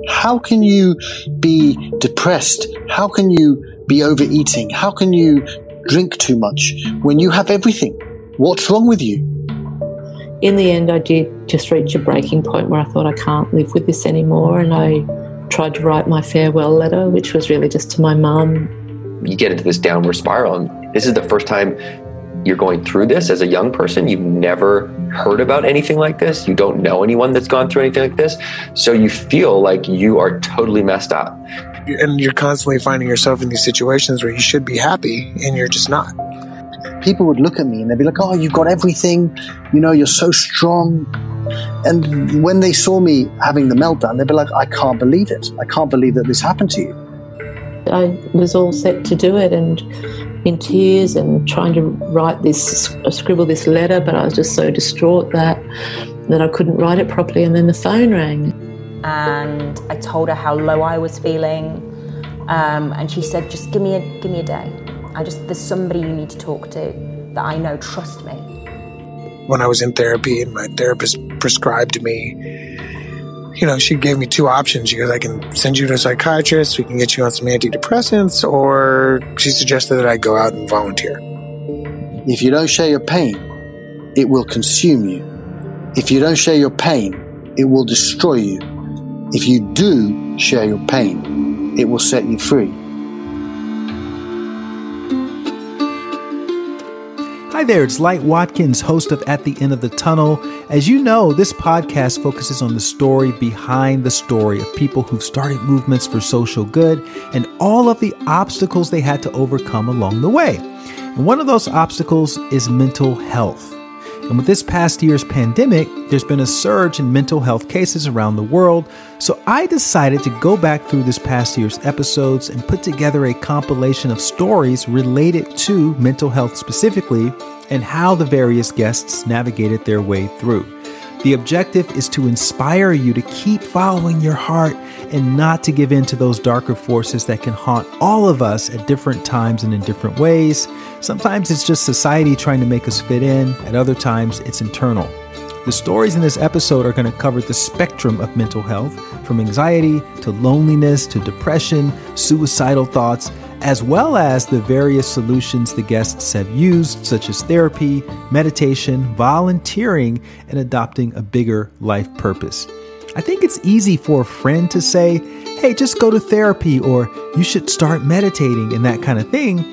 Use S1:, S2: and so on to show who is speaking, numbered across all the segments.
S1: How can you be depressed? How can you be overeating? How can you drink too much when you have everything? What's wrong with you?
S2: In the end, I did just reach a breaking point where I thought I can't live with this anymore, and I tried to write my farewell letter, which was really just to my mum.
S3: You get into this downward spiral, and this is the first time you're going through this as a young person. You've never heard about anything like this. You don't know anyone that's gone through anything like this. So you feel like you are totally messed up.
S4: And you're constantly finding yourself in these situations where you should be happy and you're just not.
S1: People would look at me and they'd be like, oh, you've got everything, you know, you're so strong. And when they saw me having the meltdown, they'd be like, I can't believe it. I can't believe that this happened to you.
S2: I was all set to do it and in tears and trying to write this, scribble this letter, but I was just so distraught that I couldn't write it properly. And then the phone rang.
S5: And I told her how low I was feeling. And she said, just give me a day. There's somebody you need to talk to that I know, trust me.
S4: When I was in therapy and my therapist prescribed me, you know, she gave me two options. She goes, I can send you to a psychiatrist, we can get you on some antidepressants, or she suggested that I go out and volunteer.
S1: If you don't share your pain, it will consume you. If you don't share your pain, it will destroy you. If you do share your pain, it will set you free.
S6: Hi there, it's Light Watkins, host of At the End of the Tunnel. As you know, this podcast focuses on the story behind the story of people who've started movements for social good and all of the obstacles they had to overcome along the way. And one of those obstacles is mental health. And with this past year's pandemic, there's been a surge in mental health cases around the world. So I decided to go back through this past year's episodes and put together a compilation of stories related to mental health specifically and how the various guests navigated their way through. The objective is to inspire you to keep following your heart and not to give in to those darker forces that can haunt all of us at different times and in different ways. Sometimes it's just society trying to make us fit in. At other times, it's internal. The stories in this episode are going to cover the spectrum of mental health, from anxiety to loneliness to depression, suicidal thoughts, as well as the various solutions the guests have used, such as therapy, meditation, volunteering, and adopting a bigger life purpose. I think it's easy for a friend to say, hey, just go to therapy, or you should start meditating and that kind of thing.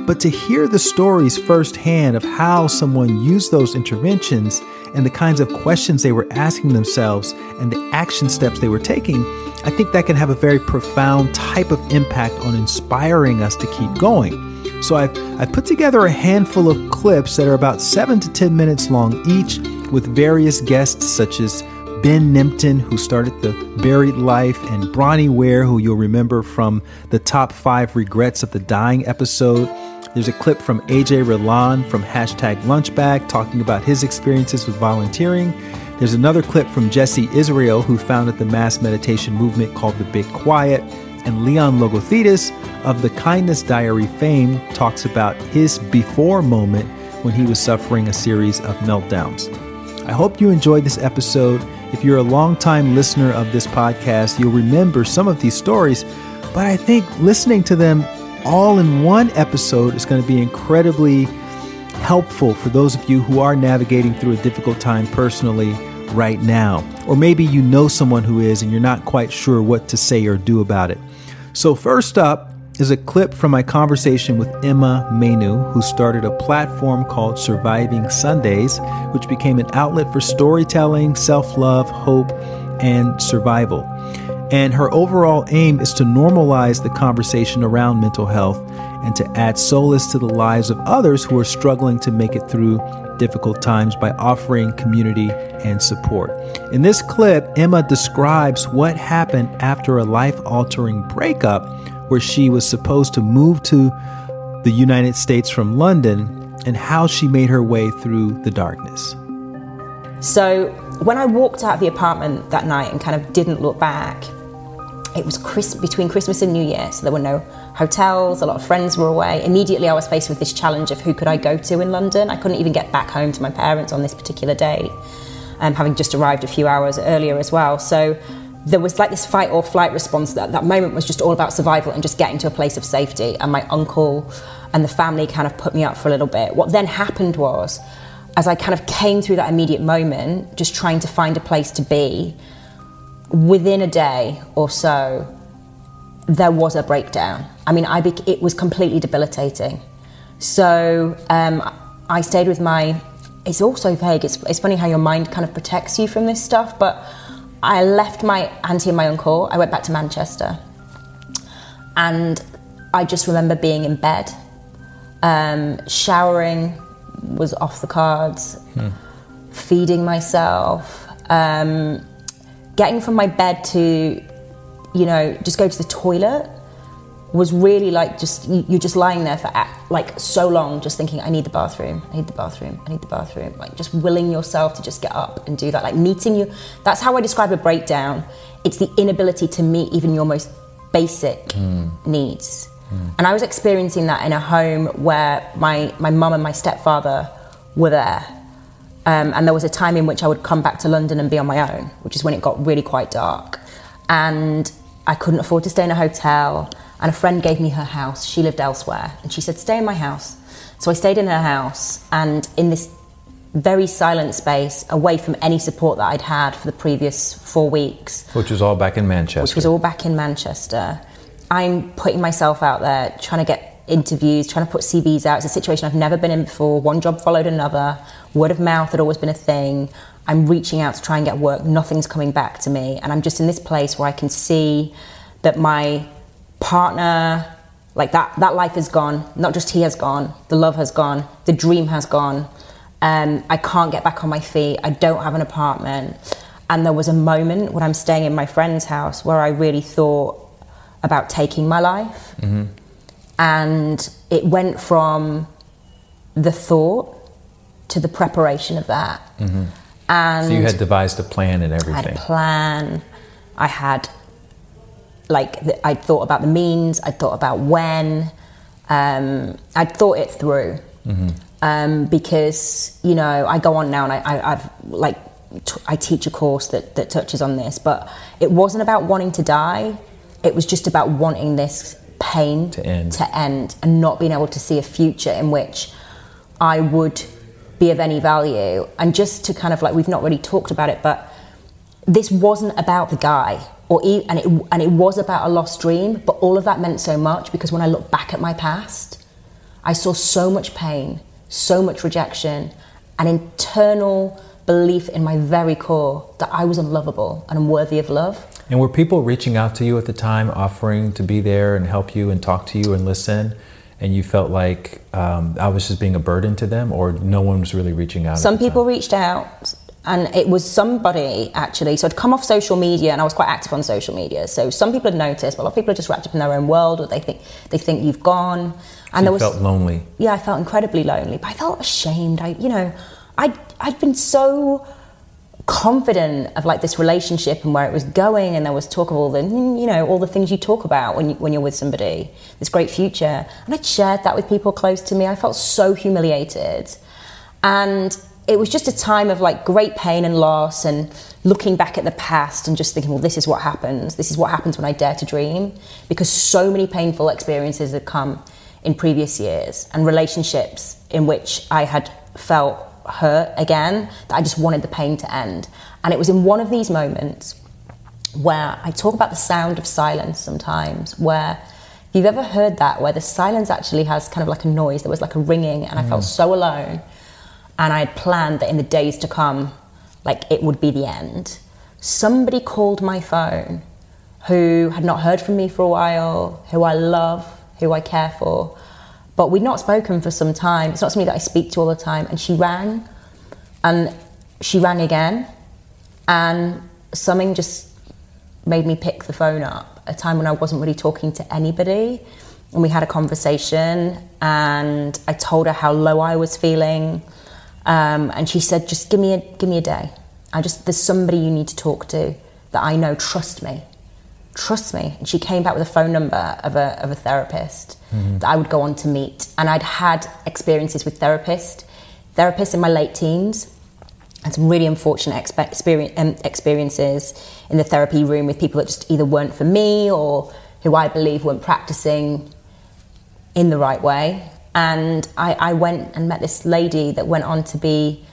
S6: But to hear the stories firsthand of how someone used those interventions and the kinds of questions they were asking themselves and the action steps they were taking, I think that can have a very profound type of impact on inspiring us to keep going. So I've put together a handful of clips that are about 7 to 10 minutes long each, with various guests such as Ben Nimpton, who started the Buried Life, and Bronnie Ware, who you'll remember from the Top 5 Regrets of the Dying episode. There's a clip from AJ Rilan from #Lunchbag talking about his experiences with volunteering. There's another clip from Jesse Israel, who founded the mass meditation movement called The Big Quiet. And Leon Logothetis of the Kindness Diary fame talks about his before moment when he was suffering a series of meltdowns. I hope you enjoyed this episode. If you're a longtime listener of this podcast, you'll remember some of these stories, but I think listening to them all in one episode is going to be incredibly helpful for those of you who are navigating through a difficult time personally right now. Or maybe you know someone who is and you're not quite sure what to say or do about it. So first up is a clip from my conversation with Emma Menu, who started a platform called Surviving Sundays, which became an outlet for storytelling, self-love, hope, and survival. And her overall aim is to normalize the conversation around mental health and to add solace to the lives of others who are struggling to make it through difficult times by offering community and support. In this clip, Emma describes what happened after a life-altering breakup where she was supposed to move to the United States from London and how she made her way through the darkness.
S5: So when I walked out of the apartment that night and kind of didn't look back, it was between Christmas and New Year, so there were no hotels, a lot of friends were away. Immediately I was faced with this challenge of who could I go to in London. I couldn't even get back home to my parents on this particular day, having just arrived a few hours earlier as well. So there was like this fight or flight response. That moment was just all about survival and just getting to a place of safety. And my uncle and the family kind of put me up for a little bit. What then happened was, as I kind of came through that immediate moment, just trying to find a place to be, within a day or so, there was a breakdown. I mean, it was completely debilitating. So I stayed with it's also vague. It's funny how your mind kind of protects you from this stuff, but I left my auntie and my uncle. I went back to Manchester. And I just remember being in bed. Showering was off the cards. Feeding myself. Getting from my bed to, just go to the toilet was really like you're just lying there for like so long, just thinking, I need the bathroom, I need the bathroom, I need the bathroom. Like just willing yourself to just get up and do that. Like meeting you, that's how I describe a breakdown. It's the inability to meet even your most basic needs. And I was experiencing that in a home where my mum and my stepfather were there. And there was a time in which I would come back to London and be on my own, which is when it got really quite dark. And I couldn't afford to stay in a hotel. And a friend gave me her house. She lived elsewhere. And she said, stay in my house. So I stayed in her house. And in this very silent space, away from any support that I'd had for the previous 4 weeks.
S6: Which was all back in Manchester. I'm putting myself out there, trying to get interviews, trying to put CVs out. It's a situation I've never been in before. One job followed another. Word of mouth had always been a thing. I'm reaching out to try and get work. Nothing's coming back to me. And I'm just in this place where I can see that my partner, like that life is gone. Not just he has gone. The love has gone. The dream has gone. I can't get back on my feet. I don't have an apartment. And there was a moment when I'm staying in my friend's house where I really thought about taking my life. And it went from the thought to the preparation of that. And so you had devised a plan and everything.
S5: I had a plan. I had, I thought about the means. I thought about when. I thought it through. Because, I go on now and I teach a course that touches on this, but it wasn't about wanting to die. It was just about wanting this pain to end and not being able to see a future in which I would be of any value. And just to kind of we've not really talked about it, but this wasn't about the guy and it was about a lost dream, but all of that meant so much because when I look back at my past, I saw so much pain, so much rejection, an internal belief in my very core that I was unlovable and unworthy of love.
S6: And were people reaching out to you at the time, offering to be there and help you and talk to you and listen? And you felt like I was just being a burden to them, or no one was really reaching out?
S5: Some people reached out, and it was somebody actually. So I'd come off social media, and I was quite active on social media. So some people had noticed, but a lot of people are just wrapped up in their own world, or they think you've gone. And
S6: so you felt lonely.
S5: Yeah, I felt incredibly lonely, but I felt ashamed. I'd been so confident of this relationship and where it was going, and there was talk of all the things you talk about when you're with somebody, this great future, and I'd shared that with people close to me. I felt so humiliated, and it was just a time of great pain and loss, and looking back at the past and just thinking, well, this is what happens when I dare to dream, because so many painful experiences had come in previous years, and relationships in which I had felt hurt again, that I just wanted the pain to end. And it was in one of these moments where I talk about the sound of silence sometimes, where if you've ever heard that, where the silence actually has kind of a noise, there was a ringing, and I felt so alone, and I had planned that in the days to come, it would be the end. Somebody called my phone who had not heard from me for a while, who I love, who I care for, but we'd not spoken for some time. It's not somebody that I speak to all the time. And she rang, and she rang again, and something just made me pick the phone up, a time when I wasn't really talking to anybody. And we had a conversation, and I told her how low I was feeling. And she said, just give me a day. There's somebody you need to talk to that I know, trust me. And she came back with a phone number of a therapist that I would go on to meet. And I'd had experiences with therapists in my late teens, had some really unfortunate experiences in the therapy room with people that just either weren't for me or who I believe weren't practicing in the right way. And I went and met this lady that went on to be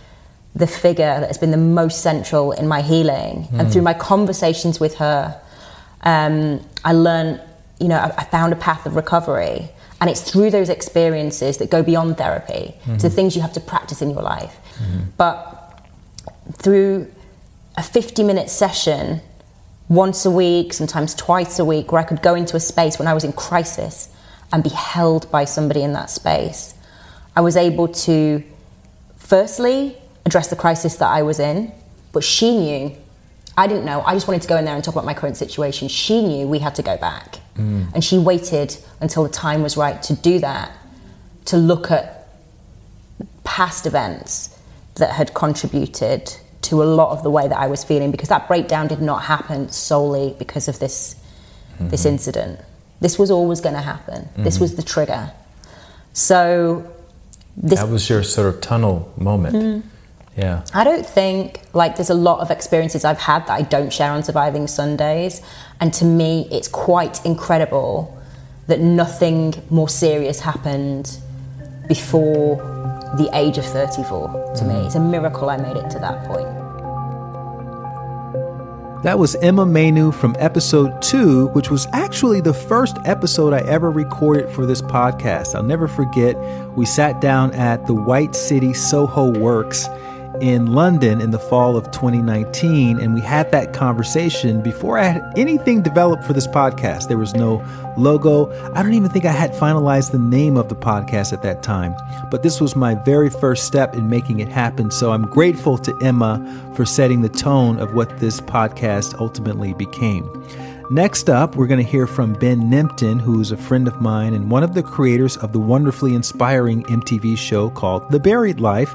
S5: the figure that has been the most central in my healing. And through my conversations with her, I learned, I found a path of recovery. And it's through those experiences that go beyond therapy to the things you have to practice in your life. But through a 50-minute session, once a week, sometimes twice a week, where I could go into a space when I was in crisis and be held by somebody in that space, I was able to firstly address the crisis that I was in, but she knew. I didn't know. I just wanted to go in there and talk about my current situation. She knew we had to go back. And she waited until the time was right to do that, to look at past events that had contributed to a lot of the way that I was feeling, because that breakdown did not happen solely because of this incident. This was always going to happen. This was the trigger. So
S6: that was your sort of tunnel moment. Yeah.
S5: I don't think, there's a lot of experiences I've had that I don't share on Surviving Sundays. And to me, it's quite incredible that nothing more serious happened before the age of 34 to me. It's a miracle I made it to that point.
S6: That was Emma Manu from episode 2, which was actually the first episode I ever recorded for this podcast. I'll never forget, we sat down at the White City Soho Works in London in the fall of 2019, and we had that conversation before I had anything developed for this podcast. There was no logo. I don't even think I had finalized the name of the podcast at that time, but this was my very first step in making it happen. So I'm grateful to Emma for setting the tone of what this podcast ultimately became. Next up, we're going to hear from Ben Nimpton, who is a friend of mine and one of the creators of the wonderfully inspiring MTV show called The Buried Life,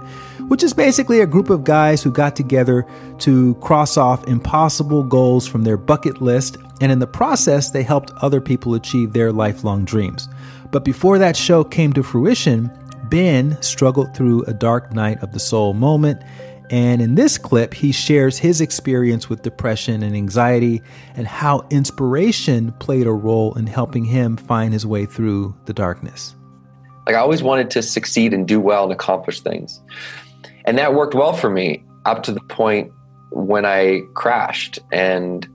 S6: which is basically a group of guys who got together to cross off impossible goals from their bucket list, and in the process, they helped other people achieve their lifelong dreams. But before that show came to fruition, Ben struggled through a dark night of the soul moment, and in this clip, he shares his experience with depression and anxiety and how inspiration played a role in helping him find his way through the darkness.
S3: I always wanted to succeed and do well and accomplish things. And that worked well for me up to the point when I crashed. And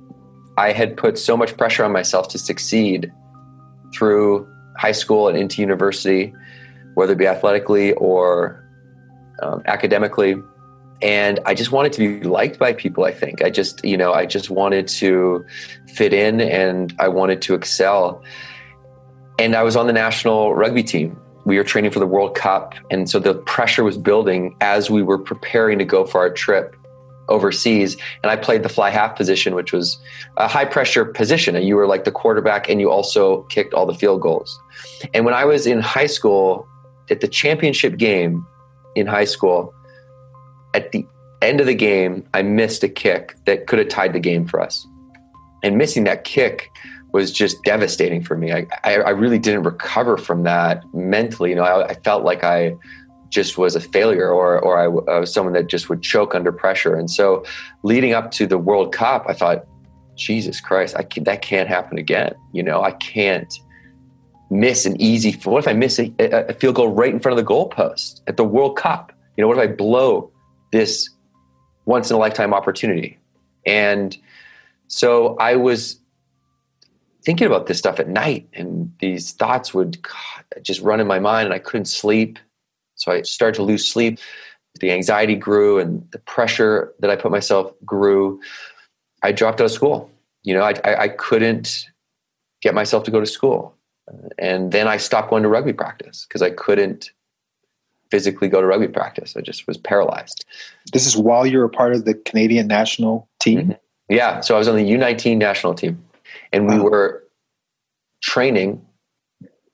S3: I had put so much pressure on myself to succeed through high school and into university, whether it be athletically or academically. And I just wanted to be liked by people, I think. I just wanted to fit in and I wanted to excel. And I was on the national rugby team. We were training for the World Cup. And so the pressure was building as we were preparing to go for our trip overseas. And I played the fly half position, which was a high pressure position. And you were like the quarterback and you also kicked all the field goals. And when I was in high school, at the championship game in high school, at the end of the game, I missed a kick that could have tied the game for us. And missing that kick was just devastating for me. I really didn't recover from that mentally. I felt like I just was a failure or I was someone that just would choke under pressure. And so leading up to the World Cup, I thought, Jesus Christ, that can't happen again. I can't miss an easy, what if I miss a field goal right in front of the goalpost at the World Cup? What if I blow this once in a lifetime opportunity? And so I was thinking about this stuff at night and these thoughts would just run in my mind and I couldn't sleep. So I started to lose sleep. The anxiety grew and the pressure that I put myself grew. I dropped out of school. I couldn't get myself to go to school. And then I stopped going to rugby practice because I couldn't physically go to rugby practice. I just was paralyzed.
S7: This is while you were a part of the Canadian national team?
S3: Mm-hmm. Yeah. So I was on the U19 national team and we were training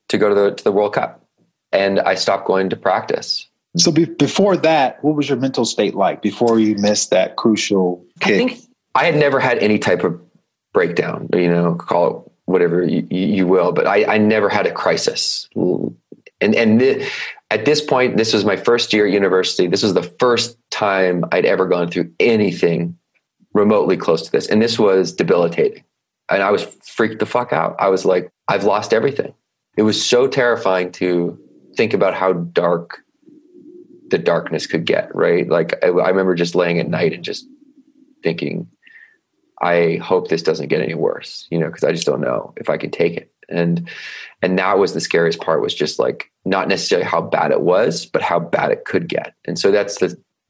S3: to go to the World Cup and I stopped going to practice.
S7: So before that, what was your mental state like before you missed that crucial kick?
S3: I think I had never had any type of breakdown, call it whatever you will, but I never had a crisis. At this point, this was my first year at university. This was the first time I'd ever gone through anything remotely close to this. And this was debilitating. And I was freaked the fuck out. I was like, I've lost everything. It was so terrifying to think about how dark the darkness could get, right? Like I remember just laying at night and just thinking, I hope this doesn't get any worse, because I just don't know if I can take it. And that was the scariest part, was just like, not necessarily how bad it was, but how bad it could get. And so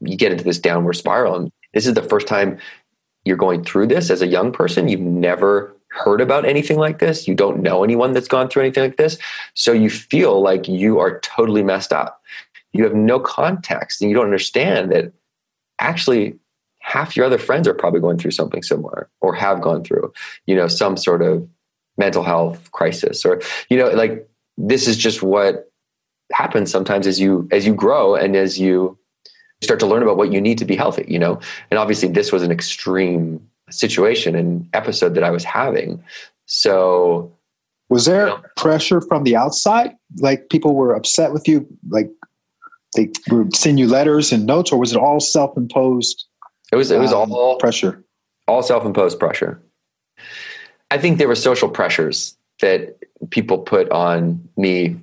S3: you get into this downward spiral. And this is the first time you're going through this as a young person. You've never heard about anything like this. You don't know anyone that's gone through anything like this. So you feel like you are totally messed up. You have no context and you don't understand that actually half your other friends are probably going through something similar or have gone through, some sort of mental health crisis, or, like this is just what happens sometimes as you grow and as you start to learn about what you need to be healthy, and obviously this was an extreme situation and episode that I was having. So
S7: was there pressure from the outside? Like people were upset with you, like they would send you letters and notes, or was it all self-imposed?
S3: It was all
S7: pressure,
S3: all self-imposed pressure. I think there were social pressures that people put on me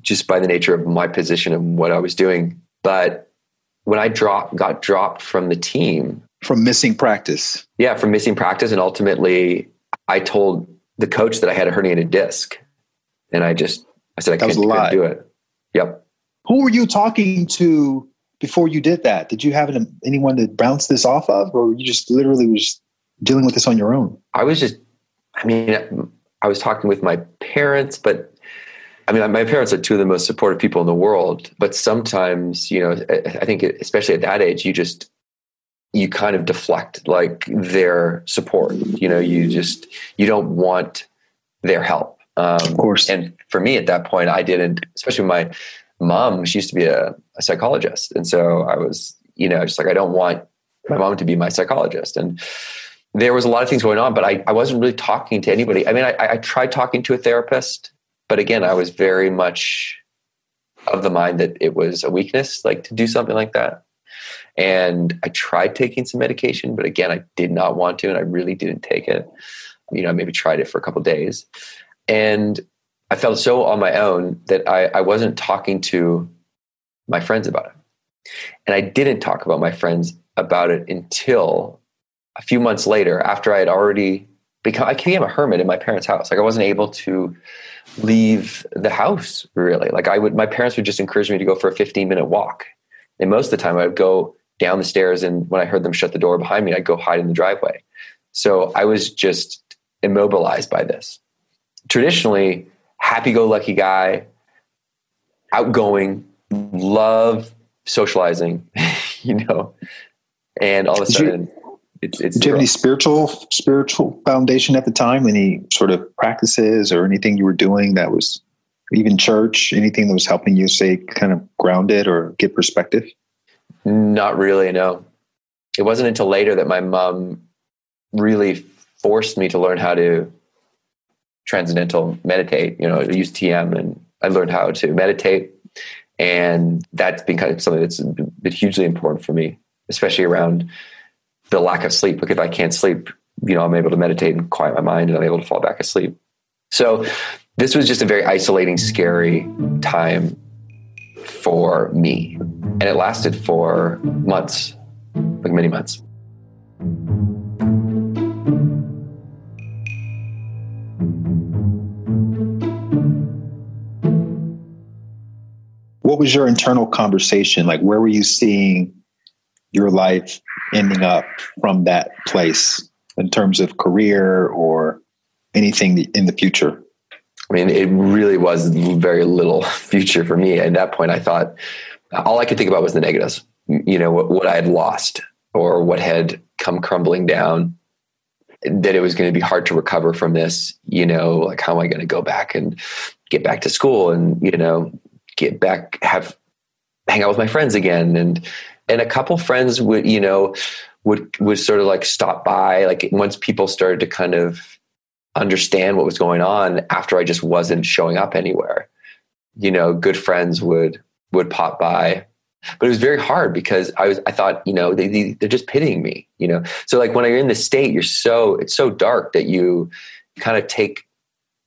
S3: just by the nature of my position and what I was doing. But when I got dropped from the team,
S7: from missing practice.
S3: Yeah, from missing practice. And ultimately I told the coach that I had a herniated disc. And I said, I couldn't do it. Yep.
S7: Who were you talking to before you did that? Did you have anyone to bounce this off of? Or you just literally was dealing with this on your own?
S3: I was talking with my parents, but my parents are two of the most supportive people in the world. But sometimes, I think especially at that age, you kind of deflect like their support. You don't want their help.
S7: Of course.
S3: And for me at that point, I didn't, especially my mom, she used to be a psychologist. And so I was, just like, I don't want my mom to be my psychologist. And there was a lot of things going on, but I wasn't really talking to anybody. I tried talking to a therapist, but again, I was very much of the mind that it was a weakness, like to do something like that. And I tried taking some medication, but again, I did not want to, and I really didn't take it. I maybe tried it for a couple of days, and I felt so on my own that I wasn't talking to my friends about it. And I didn't talk about my friends about it until a few months later, after I had already I became a hermit in my parents' house. Like I wasn't able to leave the house really. Like my parents would just encourage me to go for a 15-minute walk. And most of the time I would go down the stairs, and when I heard them shut the door behind me, I'd go hide in the driveway. So I was just immobilized by this. Traditionally, happy-go-lucky guy, outgoing, love socializing, and all of a sudden it's
S7: did you have any spiritual foundation at the time? Any sort of practices or anything you were doing that was, even church, anything that was helping you stay kind of grounded or get perspective?
S3: Not really, no. It wasn't until later that my mom really forced me to learn how to transcendental meditate, use TM, and I learned how to meditate. And that's been kind of something that's been hugely important for me, especially around the lack of sleep. Like if I can't sleep, I'm able to meditate and quiet my mind, and I'm able to fall back asleep. So this was just a very isolating, scary time for me. And it lasted for months, like many months.
S7: What was your internal conversation? Like, where were you seeing your life ending up from that place in terms of career or anything in the future?
S3: It really was very little future for me. At that point, I thought all I could think about was the negatives, what I had lost or what had come crumbling down, that it was going to be hard to recover from this, like how am I going to go back and get back to school and, get back, hang out with my friends again. And a couple friends would sort of like stop by, like once people started to kind of understand what was going on after I just wasn't showing up anywhere. good friends would pop by. But it was very hard because I thought, they're just pitying me, So like when you're in the state, it's so dark that you kind of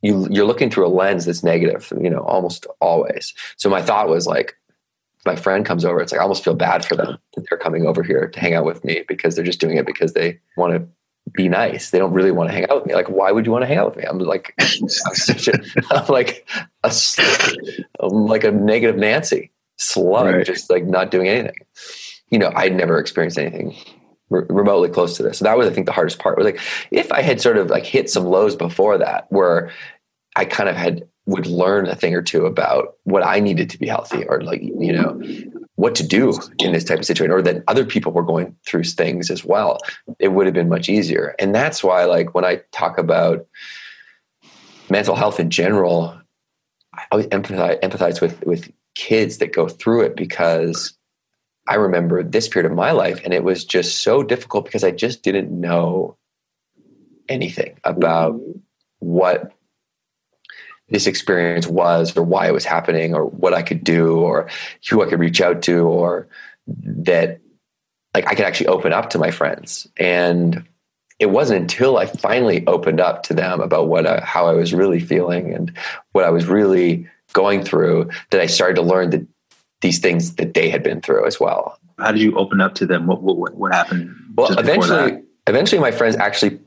S3: you're looking through a lens that's negative, almost always. So my thought was like, if my friend comes over, it's like, I almost feel bad for them that they're coming over here to hang out with me because they're just doing it because they want to be nice. They don't really want to hang out with me. Like, why would you want to hang out with me? I'm like, I'm like a negative Nancy slug, right. Just like not doing anything. I'd never experienced anything remotely close to this. So that was, I think, the hardest part. Was like, if I had sort of like hit some lows before that, where I kind of would learn a thing or two about what I needed to be healthy, or like, what to do in this type of situation, or that other people were going through things as well, it would have been much easier. And that's why, like, when I talk about mental health in general, I always empathize with kids that go through it, because I remember this period of my life and it was just so difficult because I just didn't know anything about what this experience was, or why it was happening, or what I could do, or who I could reach out to, or that like I could actually open up to my friends. And it wasn't until I finally opened up to them about how I was really feeling and what I was really going through that I started to learn these things that they had been through as well.
S7: How did you open up to them? What happened?
S3: Well, eventually my friends actually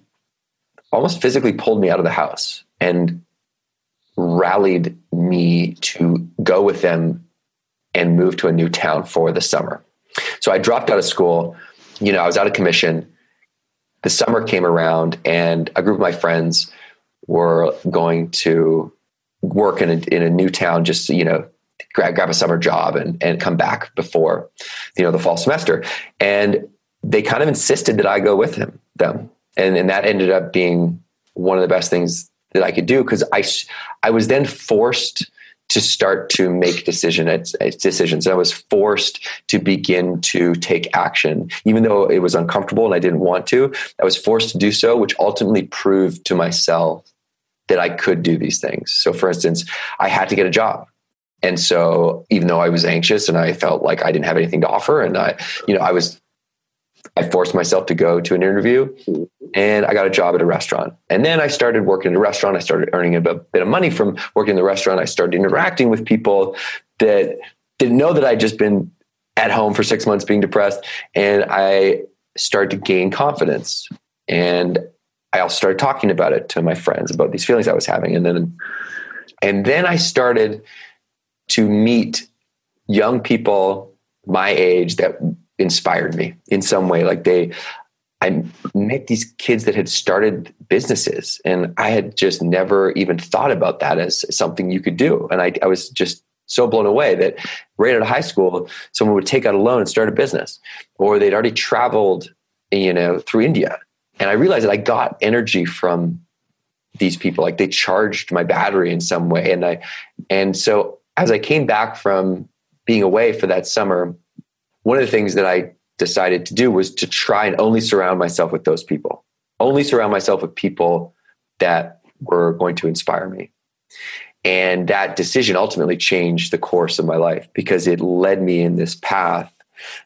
S3: almost physically pulled me out of the house and rallied me to go with them and move to a new town for the summer. So I dropped out of school. I was out of commission. The summer came around and a group of my friends were going to work in a new town, just, grab a summer job and come back before, the fall semester. And they kind of insisted that I go with them. And that ended up being one of the best things that I could do, because I was then forced to start to make decisions. And I was forced to begin to take action, even though it was uncomfortable and I didn't want to. I was forced to do so, which ultimately proved to myself that I could do these things. So for instance, I had to get a job. And so even though I was anxious and I felt like I didn't have anything to offer, and I forced myself to go to an interview, and I got a job at a restaurant. And then I started working at a restaurant. I started earning a bit of money from working in the restaurant. I started interacting with people that didn't know that I'd just been at home for 6 months being depressed. And I started to gain confidence. And I also started talking about it to my friends, about these feelings I was having. And then I started to meet young people my age that inspired me in some way. Like I met these kids that had started businesses, and I had just never even thought about that as something you could do. And I was just so blown away that right out of high school, someone would take out a loan and start a business, or they'd already traveled, through India. And I realized that I got energy from these people. Like they charged my battery in some way. And so as I came back from being away for that summer, one of the things that I decided to do was to try and only surround myself with those people, only surround myself with people that were going to inspire me. And that decision ultimately changed the course of my life, because it led me in this path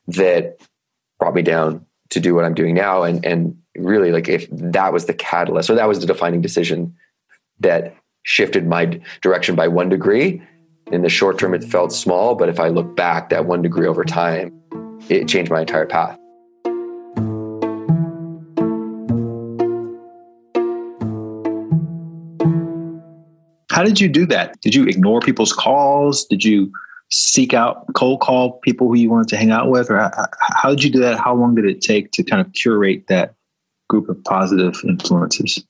S3: that brought me down to do what I'm doing now. And really, like, if that was the catalyst, or that was the defining decision that shifted my direction by 1 degree. In the short term, it felt small, but if I look back, that 1 degree over time, it changed my entire path.
S7: How did you do that? Did you ignore people's calls? Did you seek out, cold call people who you wanted to hang out with? Or how did you do that? How long did it take to kind of curate that group of positive influences?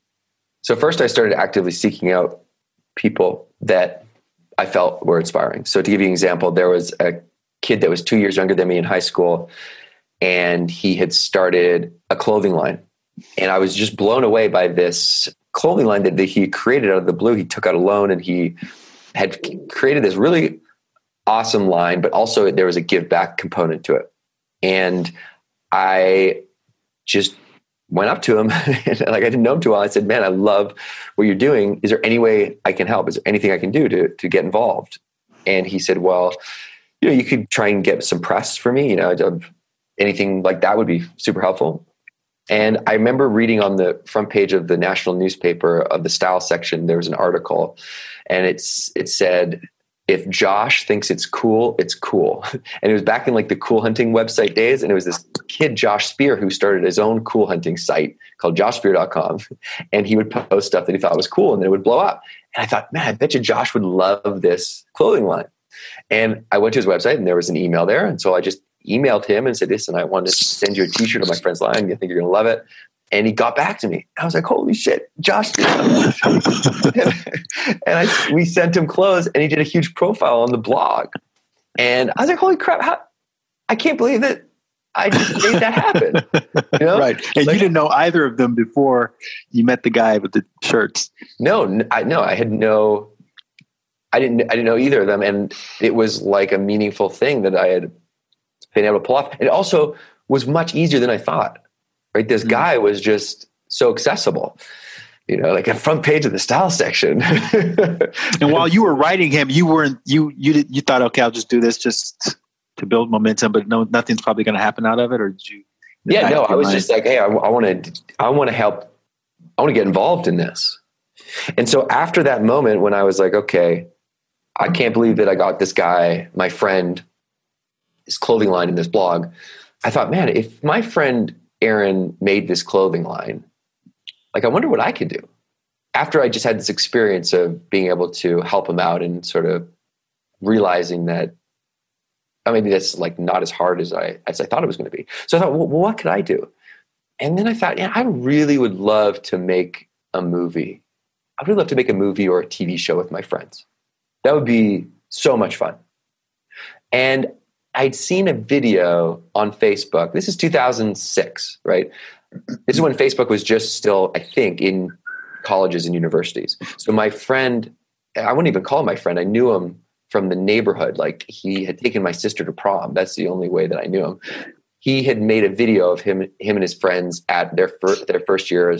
S3: So first I started actively seeking out people that I felt were inspiring. So to give you an example, there was a kid that was 2 years younger than me in high school, and he had started a clothing line. And I was just blown away by this clothing line that he created out of the blue. He took out a loan and he had created this really awesome line, but also there was a give back component to it. And I just went up to him and like, I didn't know him too well. I said, "Man, I love what you're doing. Is there any way I can help? Is there anything I can do to get involved?" And he said, well, you could try and get some press for me, anything like that would be super helpful. And I remember reading on the front page of the national newspaper of the style section, there was an article, and it said, if Josh thinks it's cool, it's cool. And it was back in like the cool hunting website days. And it was this kid, Josh Spear, who started his own cool hunting site called joshspear.com. And he would post stuff that he thought was cool, and then it would blow up. And I thought, man, I bet you Josh would love this clothing line. And I went to his website, and there was an email there. And so I just emailed him and said, listen, I wanted to send you a t-shirt of my friend's line. I think you're going to love it. And he got back to me. I was like, holy shit, Josh. And we sent him clothes, and he did a huge profile on the blog. And I was like, holy crap, I can't believe that I just made that happen.
S7: Right. And you didn't know either of them before you met the guy with the shirts.
S3: No, I didn't know either of them. And it was like a meaningful thing that I had been able to pull off. It also was much easier than I thought. Right. This guy was just so accessible, like a front page of the style section.
S7: And while you were writing him, you thought, okay, I'll just do this just to build momentum, but no, nothing's probably going to happen out of it. Or did you?
S3: Yeah, no, I was just like, hey, I want to help. I want to get involved in this. And so after that moment, when I was like, okay, I can't believe that I got this guy, my friend, his clothing line in this blog. I thought, man, if my friend Aaron made this clothing line, like, I wonder what I could do. After I just had this experience of being able to help him out and sort of realizing that maybe that's like not as hard as I thought it was going to be. So I thought, well, what could I do? And then I thought, I really would love to make a movie. I'd really love to make a movie or a TV show with my friends. That would be so much fun. And I'd seen a video on Facebook. This is 2006, right? This is when Facebook was just still, I think, in colleges and universities. So my friend, I wouldn't even call him my friend. I knew him from the neighborhood. Like, he had taken my sister to prom. That's the only way that I knew him. He had made a video of him and his friends at their first year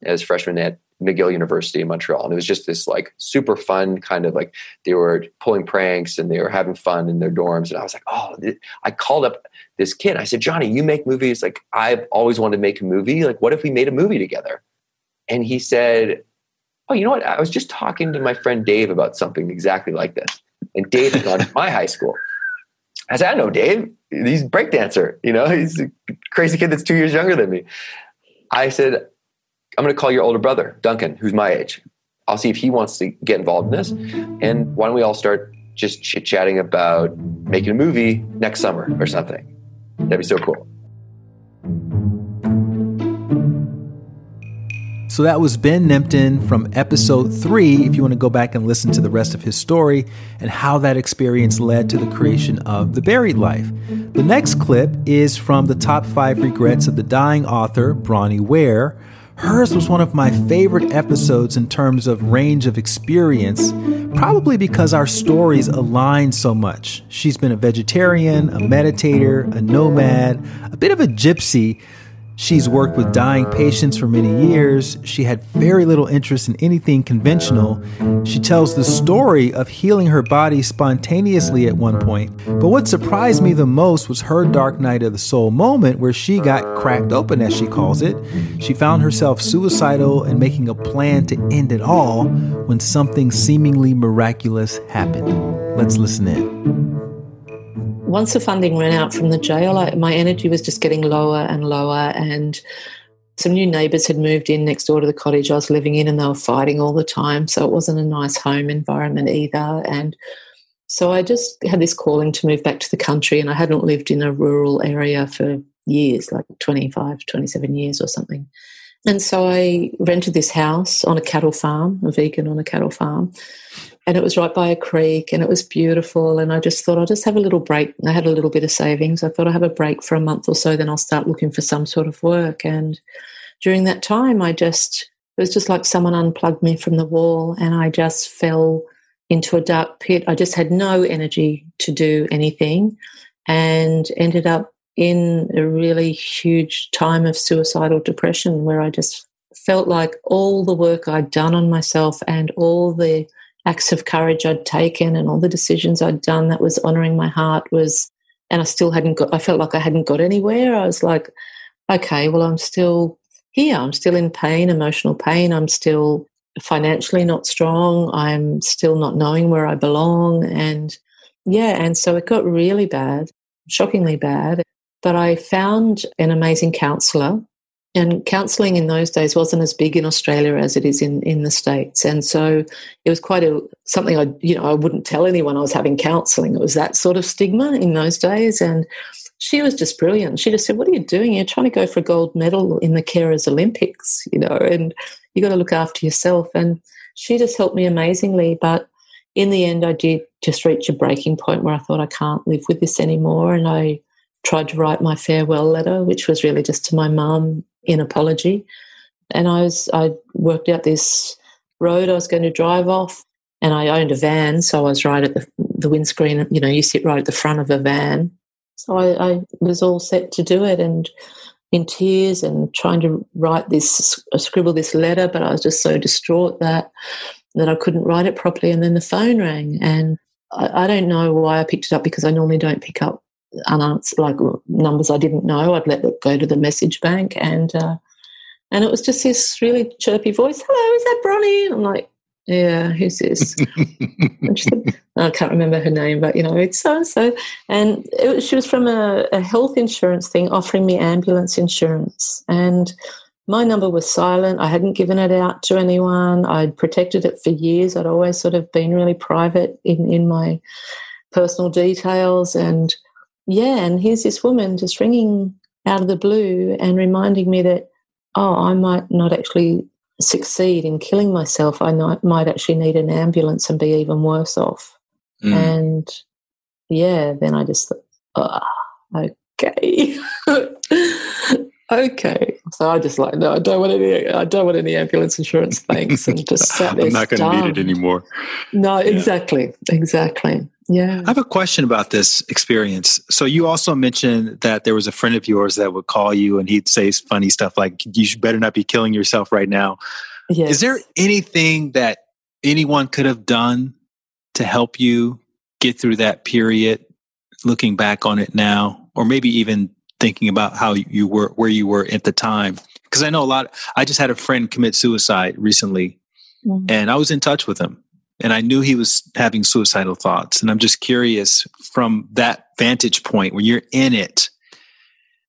S3: as freshmen at McGill University in Montreal. And it was just this like super fun kind of like, they were pulling pranks and they were having fun in their dorms. And I was like, I called up this kid. I said, Johnny, you make movies. Like, I've always wanted to make a movie. Like, what if we made a movie together? And he said, oh, you know what? I was just talking to my friend Dave about something exactly like this. And Dave had gone to my high school. I said, I know Dave. He's a breakdancer. He's a crazy kid that's 2 years younger than me. I said, I'm going to call your older brother, Duncan, who's my age. I'll see if he wants to get involved in this. And why don't we all start just chit-chatting about making a movie next summer or something? That'd be so cool.
S6: So that was Ben Nemtin from episode 3, if you want to go back and listen to the rest of his story and how that experience led to the creation of The Buried Life. The next clip is from the top 5 regrets of the dying author, Bronnie Ware. Hers was one of my favorite episodes in terms of range of experience, probably because our stories align so much. She's been a vegetarian, a meditator, a nomad, a bit of a gypsy. She's worked with dying patients for many years. She had very little interest in anything conventional. She tells the story of healing her body spontaneously at one point. But what surprised me the most was her dark night of the soul moment where she got cracked open, as she calls it. She found herself suicidal and making a plan to end it all when something seemingly miraculous happened. Let's listen in.
S2: Once the funding ran out from the jail, my energy was just getting lower and lower, and some new neighbours had moved in next door to the cottage I was living in, and they were fighting all the time, so it wasn't a nice home environment either. And so I just had this calling to move back to the country, and I hadn't lived in a rural area for years, like 25, 27 years or something. And so I rented this house on a cattle farm, a vegan on a cattle farm. And it was right by a creek, and it was beautiful. And I just thought I'll just have a little break. I had a little bit of savings. I thought I'll have a break for a month or so, then I'll start looking for some sort of work. And during that time, it was just like someone unplugged me from the wall, and I just fell into a dark pit. I just had no energy to do anything and ended up in a really huge time of suicidal depression where I just felt like all the work I'd done on myself and all the acts of courage I'd taken and all the decisions I'd done that was honouring my heart and I still I felt like I hadn't got anywhere. I was like, okay, well, I'm still here. I'm still in pain, emotional pain. I'm still financially not strong. I'm still not knowing where I belong. And so it got really bad, shockingly bad. But I found an amazing counsellor. And counselling in those days wasn't as big in Australia as it is in the States. And so it was quite something I wouldn't tell anyone I was having counselling. It was that sort of stigma in those days. And she was just brilliant. She just said, what are you doing? You're trying to go for a gold medal in the Carers Olympics, and you got to look after yourself. And she just helped me amazingly. But in the end, I did just reach a breaking point where I thought I can't live with this anymore. And I tried to write my farewell letter, which was really just to my mum in apology. And I worked out this road I was going to drive off, and I owned a van, so I was right at the windscreen. You sit right at the front of a van. So I was all set to do it, and in tears and trying to scribble this letter, but I was just so distraught that I couldn't write it properly. And then the phone rang, and I don't know why I picked it up, because I normally don't pick up unanswered, like numbers I didn't know. I'd let it go to the message bank, and it was just this really chirpy voice. Hello, is that Bronnie? And I'm like, yeah, who's this? And she said, I can't remember her name, but it's so and so. And she was from a health insurance thing, offering me ambulance insurance, and my number was silent. I hadn't given it out to anyone. I'd protected it for years. I'd always sort of been really private in my personal details, and here's this woman just ringing out of the blue and reminding me that, I might not actually succeed in killing myself. I might actually need an ambulance and be even worse off. And, then I just thought, okay. Okay. So I just no, I don't want any ambulance insurance, thanks. And just sat there.
S7: I'm not going to need it anymore.
S2: No, exactly. Yeah.
S6: I have a question about this experience. So you also mentioned that there was a friend of yours that would call you and he'd say funny stuff like, you better not be killing yourself right now.
S2: Yes.
S6: Is there anything that anyone could have done to help you get through that period, looking back on it now, or maybe even thinking about how you were, where you were at the time? Because I know I just had a friend commit suicide recently, and I was in touch with him. And I knew he was having suicidal thoughts. And I'm just curious, from that vantage point where you're in it,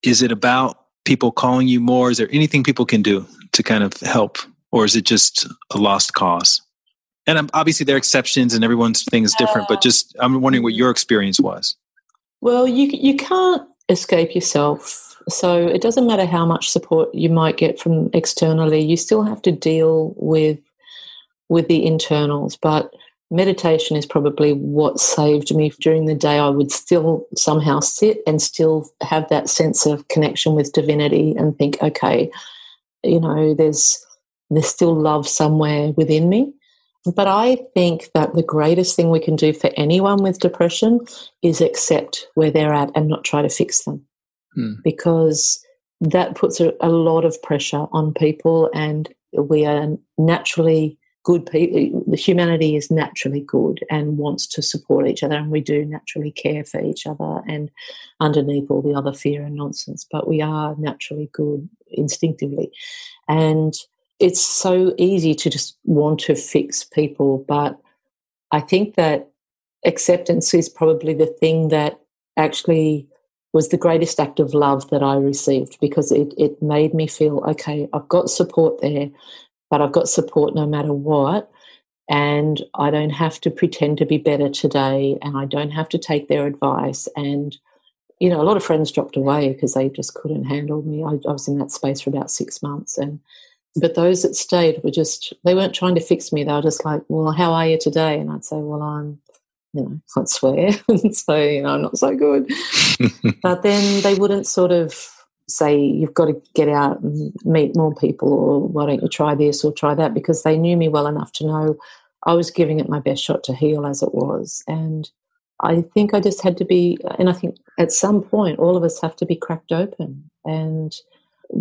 S6: is it about people calling you more? Is there anything people can do to kind of help? Or is it just a lost cause? And obviously there are exceptions and everyone's thing is different, but just I'm wondering what your experience was.
S2: Well, you can't escape yourself. So it doesn't matter how much support you might get from externally. You still have to deal with the internals, but meditation is probably what saved me. During the day, I would still somehow sit and still have that sense of connection with divinity and think, okay, there's still love somewhere within me. But I think that the greatest thing we can do for anyone with depression is accept where they're at and not try to fix them, because that puts a lot of pressure on people, and we are naturally good people. Humanity is naturally good and wants to support each other, and we do naturally care for each other, and underneath all the other fear and nonsense, but we are naturally good instinctively. And it's so easy to just want to fix people, but I think that acceptance is probably the thing that actually was the greatest act of love that I received, because it made me feel, okay, I've got support there, but I've got support no matter what, and I don't have to pretend to be better today, and I don't have to take their advice. And, a lot of friends dropped away because they just couldn't handle me. I was in that space for about 6 months, but those that stayed they weren't trying to fix me. They were just like, well, how are you today? And I'd say, well, I'm, I'd swear and say, I'm not so good. But then they wouldn't sort of say, you've got to get out and meet more people, or why don't you try this or try that, because they knew me well enough to know I was giving it my best shot to heal as it was. And I think I just had to be, and I think at some point all of us have to be cracked open, and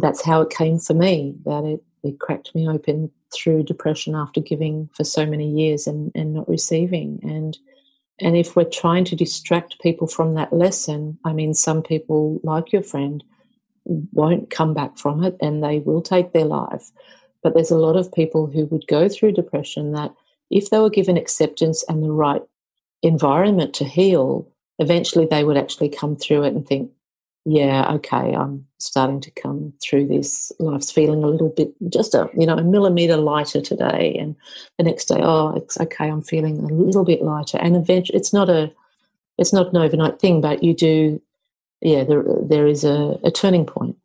S2: that's how it came for me, that it cracked me open through depression after giving for so many years and not receiving. And if we're trying to distract people from that lesson, I mean, some people, like your friend, won't come back from it and they will take their life. But there's a lot of people who would go through depression that if they were given acceptance and the right environment to heal, eventually they would actually come through it and think, yeah, okay, I'm starting to come through this. Life's feeling a little bit, just a millimetre lighter today. And the next day, oh, it's okay, I'm feeling a little bit lighter. And eventually, it's not an overnight thing, but you do, there is a turning point.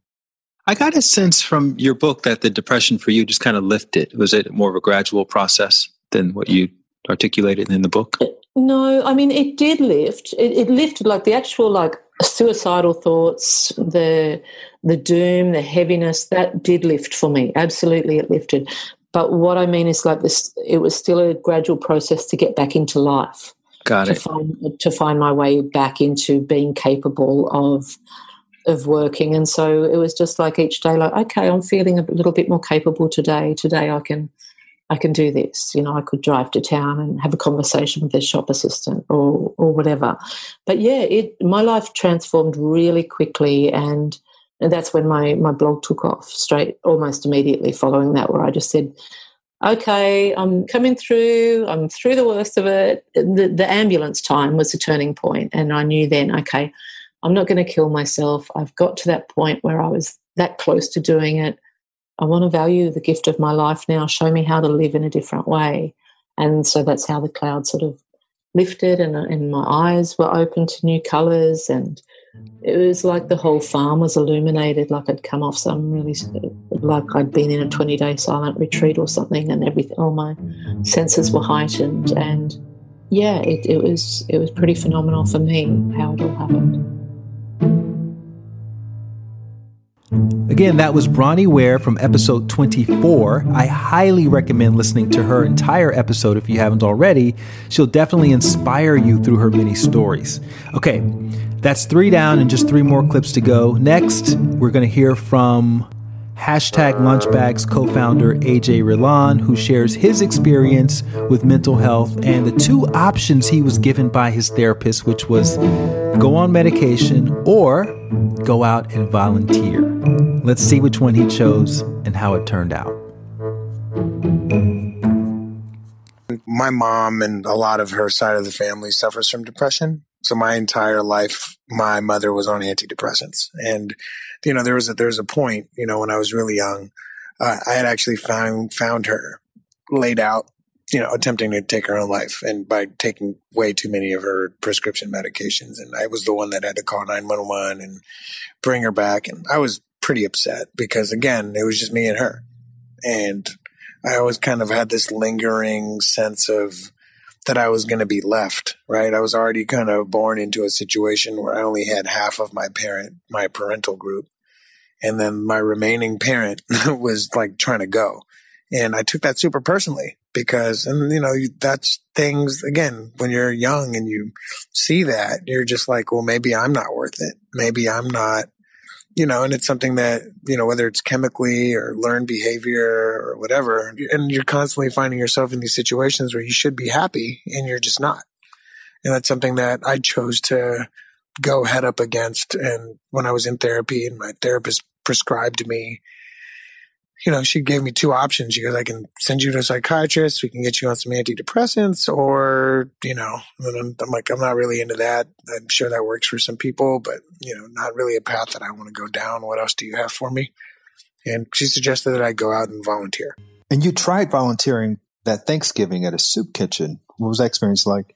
S6: I got a sense from your book that the depression for you just kind of lifted. Was it more of a gradual process than what you articulated in the book?
S2: No, I mean, it did lift. It lifted, like the actual, like, suicidal thoughts, the doom, the heaviness, that did lift for me. Absolutely, it lifted. But what I mean is, like, this, it was still a gradual process to get back into life.
S6: Got it.
S2: To find my way back into being capable of working. And so it was just like each day, like, okay, I'm feeling a little bit more capable today. Today I can do this. I could drive to town and have a conversation with the shop assistant or whatever. But yeah, my life transformed really quickly, and that's when my blog took off straight, almost immediately following that, where I just said, okay, I'm coming through, I'm through the worst of it. The ambulance time was a turning point, and I knew then, okay, I'm not going to kill myself. I've got to that point where I was that close to doing it. I want to value the gift of my life now, show me how to live in a different way. And so that's how the cloud sort of lifted, and my eyes were open to new colours, and it was like the whole farm was illuminated, like I'd come off some really, like I'd been in a 20-day silent retreat or something, and everything, all my senses were heightened. And yeah, it was pretty phenomenal for me how it all happened.
S6: Again, that was Bronnie Ware from episode 24. I highly recommend listening to her entire episode if you haven't already. She'll definitely inspire you through her many stories. Okay, that's 3 down and just 3 more clips to go. Next, we're going to hear from #Lunchbags co-founder AJ Rilan, who shares his experience with mental health and the 2 options he was given by his therapist, which was go on medication or go out and volunteer. Let's see which one he chose and how it turned out.
S4: My mom and a lot of her side of the family suffers from depression. So my entire life, my mother was on antidepressants. And, there was a point, when I was really young, I had actually found her laid out, attempting to take her own life, and by taking way too many of her prescription medications. And I was the one that had to call 911 and bring her back. And I was pretty upset because, again, it was just me and her. And I always kind of had this lingering sense of that I was going to be left, right? I was already kind of born into a situation where I only had half of my parental group. And then my remaining parent was like trying to go. And I took that super personally because, that's things, again, when you're young and you see that, you're just like, well, maybe I'm not worth it. Maybe I'm not, and it's something that, whether it's chemically or learned behavior or whatever, and you're constantly finding yourself in these situations where you should be happy and you're just not. And that's something that I chose to go head up against. And when I was in therapy and my therapist prescribed to me, she gave me 2 options. She goes, I can send you to a psychiatrist. We can get you on some antidepressants, or, and I'm like, I'm not really into that. I'm sure that works for some people, but, not really a path that I want to go down. What else do you have for me? And she suggested that I go out and volunteer.
S7: And you tried volunteering that Thanksgiving at a soup kitchen. What was that experience like?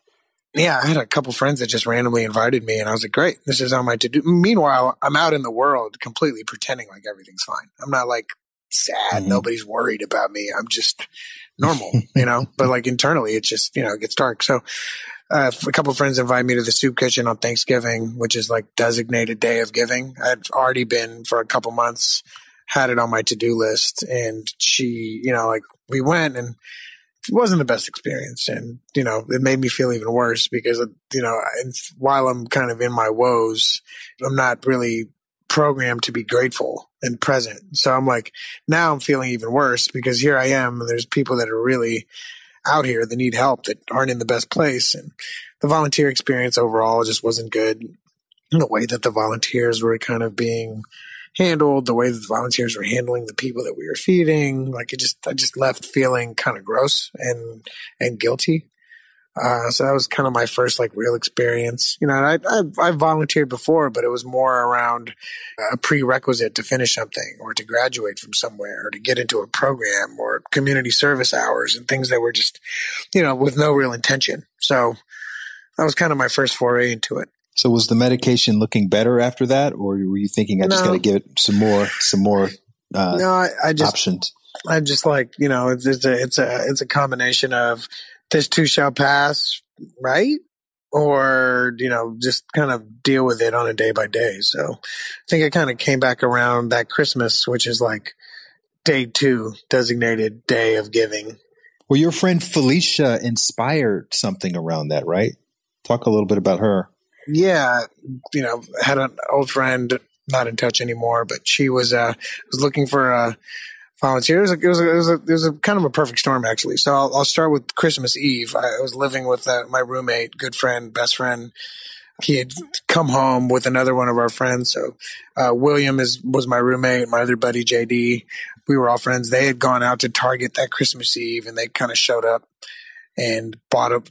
S4: Yeah, I had a couple friends that just randomly invited me, and I was like, great, this is on my to-do. Meanwhile, I'm out in the world completely pretending like everything's fine. I'm not like sad. Mm-hmm. Nobody's worried about me. I'm just normal, but like internally it's just, it gets dark. So a couple of friends invited me to the soup kitchen on Thanksgiving, which is like designated day of giving. I'd already been for a couple months, had it on my to-do list, and she, we went, and it wasn't the best experience. And, it made me feel even worse because, while I'm kind of in my woes, I'm not really programmed to be grateful and present. So I'm like, now I'm feeling even worse because here I am and there's people that are really out here that need help that aren't in the best place. And the volunteer experience overall just wasn't good. The way that the volunteers were kind of being handled, the way that the volunteers were handling the people that we were feeding, like I just left feeling kind of gross and guilty. So that was kind of my first like real experience. You know, I volunteered before, but it was more around a prerequisite to finish something or to graduate from somewhere or to get into a program or community service hours and things that were just, you know, with no real intention. So that was kind of my first foray into it.
S6: So was the medication looking better after that, or were you thinking I just got to give it some more I just, options?
S4: I just like, you know, it's a combination of this too shall pass, right? Or, you know, just kind of deal with it on a day by day. So I think I kind of came back around that Christmas, which is like day 2, designated day of giving.
S6: Well, your friend Felicia inspired something around that, right? Talk a little bit about her.
S4: Yeah, you know, had an old friend, not in touch anymore, but she was looking for volunteers. It was a kind of a perfect storm, actually. So I'll start with Christmas Eve. I was living with my roommate, good friend, best friend. He had come home with another one of our friends. So William was my roommate, my other buddy JD. We were all friends. They had gone out to Target that Christmas Eve, and they kind of showed up and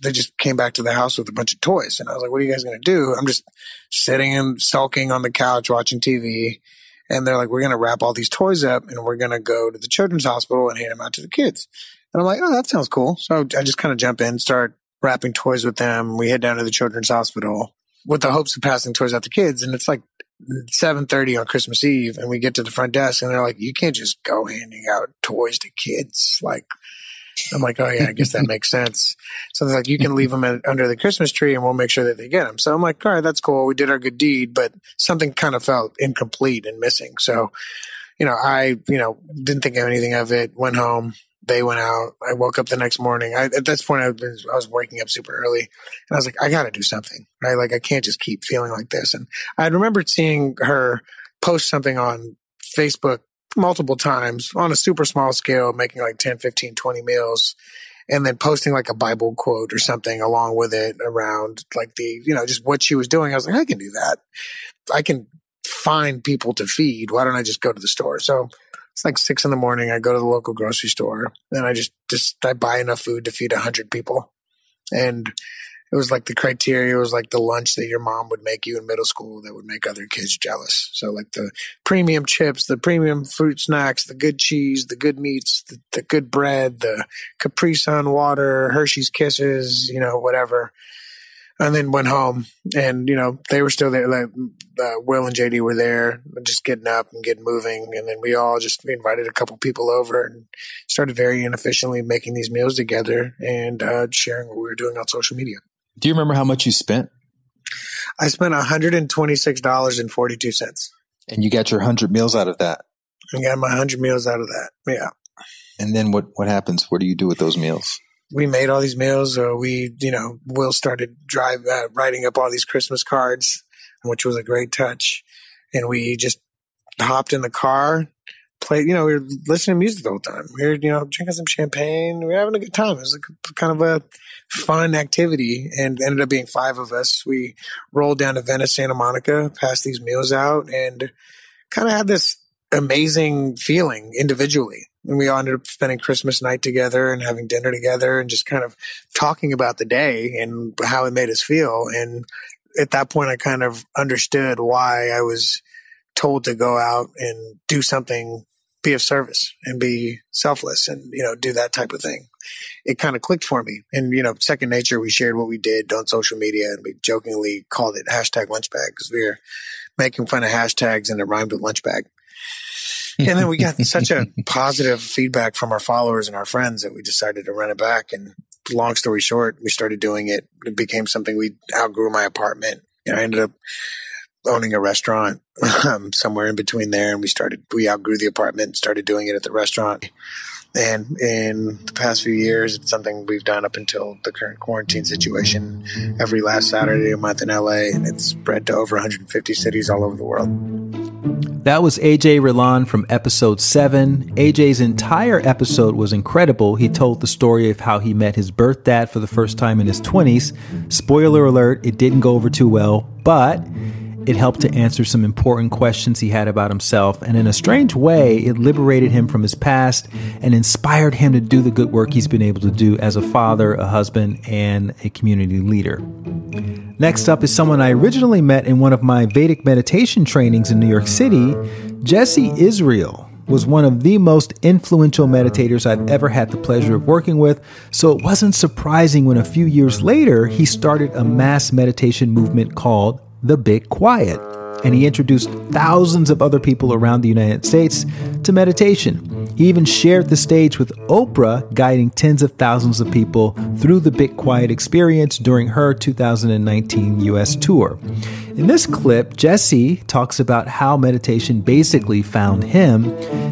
S4: they just came back to the house with a bunch of toys. And I was like, what are you guys going to do? I'm just sitting and sulking on the couch watching TV. And they're like, we're going to wrap all these toys up and we're going to go to the children's hospital and hand them out to the kids. And I'm like, oh, that sounds cool. So I just kind of jump in, start wrapping toys with them. We head down to the children's hospital with the hopes of passing toys out to kids. And it's like 7:30 on Christmas Eve. And we get to the front desk and they're like, you can't just go handing out toys to kids. Like, I'm like, oh yeah, I guess that makes sense. So they're like, you can leave them under the Christmas tree and we'll make sure that they get them. So I'm like, all right, that's cool. We did our good deed, but something kind of felt incomplete and missing. So, I didn't think of anything of it, went home. They went out. I woke up the next morning. At this point, I was waking up super early and I was like, I got to do something, right? Like I can't just keep feeling like this. And I remembered seeing her post something on Facebook multiple times on a super small scale, making like 10, 15, 20 meals, and then posting like a Bible quote or something along with it around like just what she was doing. I was like, I can do that. I can find people to feed. Why don't I just go to the store? So it's like 6 a.m. I go to the local grocery store and I I buy enough food to feed 100 people. And it was like the criteria was like the lunch that your mom would make you in middle school that would make other kids jealous. So like the premium chips, the premium fruit snacks, the good cheese, the good meats, the good bread, the Capri Sun water, Hershey's Kisses, whatever. And then went home and, they were still there. Like, Will and JD were there just getting up and getting moving. And then we invited a couple people over and started very inefficiently making these meals together and sharing what we were doing on social media.
S6: Do you remember how much you spent?
S4: I spent $126.42.
S6: And you got your 100 meals out of that?
S4: I got my 100 meals out of that, yeah.
S6: And then what happens? What do you do with those meals?
S4: We made all these meals. Will started writing up all these Christmas cards, which was a great touch. And we just hopped in the car, played, we were listening to music the whole time. We were, drinking some champagne. We were having a good time. It was like kind of a fun activity and ended up being 5 of us. We rolled down to Venice, Santa Monica, passed these meals out and kind of had this amazing feeling individually. And we all ended up spending Christmas night together and having dinner together and just kind of talking about the day and how it made us feel. And at that point, I kind of understood why I was told to go out and do something, be of service and be selfless and, do that type of thing. It kind of clicked for me. And, second nature, we shared what we did on social media and we jokingly called it #lunchbag because we were making fun of hashtags and it rhymed with lunchbag. And then we got such a positive feedback from our followers and our friends that we decided to run it back. And long story short, we started doing it. It became something we outgrew my apartment. I ended up owning a restaurant somewhere in between there. And we outgrew the apartment and started doing it at the restaurant. And in the past few years, it's something we've done up until the current quarantine situation every last Saturday a month in LA. And it's spread to over 150 cities all over the world.
S6: That was AJ Rilan from episode 7. AJ's entire episode was incredible. He told the story of how he met his birth dad for the first time in his 20s. Spoiler alert, it didn't go over too well, but it helped to answer some important questions he had about himself. And in a strange way, it liberated him from his past and inspired him to do the good work he's been able to do as a father, a husband, and a community leader. Next up is someone I originally met in one of my Vedic meditation trainings in New York City. Jesse Israel was one of the most influential meditators I've ever had the pleasure of working with, so it wasn't surprising when a few years later he started a mass meditation movement called The Big Quiet, and he introduced thousands of other people around the United States to meditation. He even shared the stage with Oprah, guiding tens of thousands of people through the Big Quiet experience during her 2019 U.S. tour. In this clip, Jesse talks about how meditation basically found him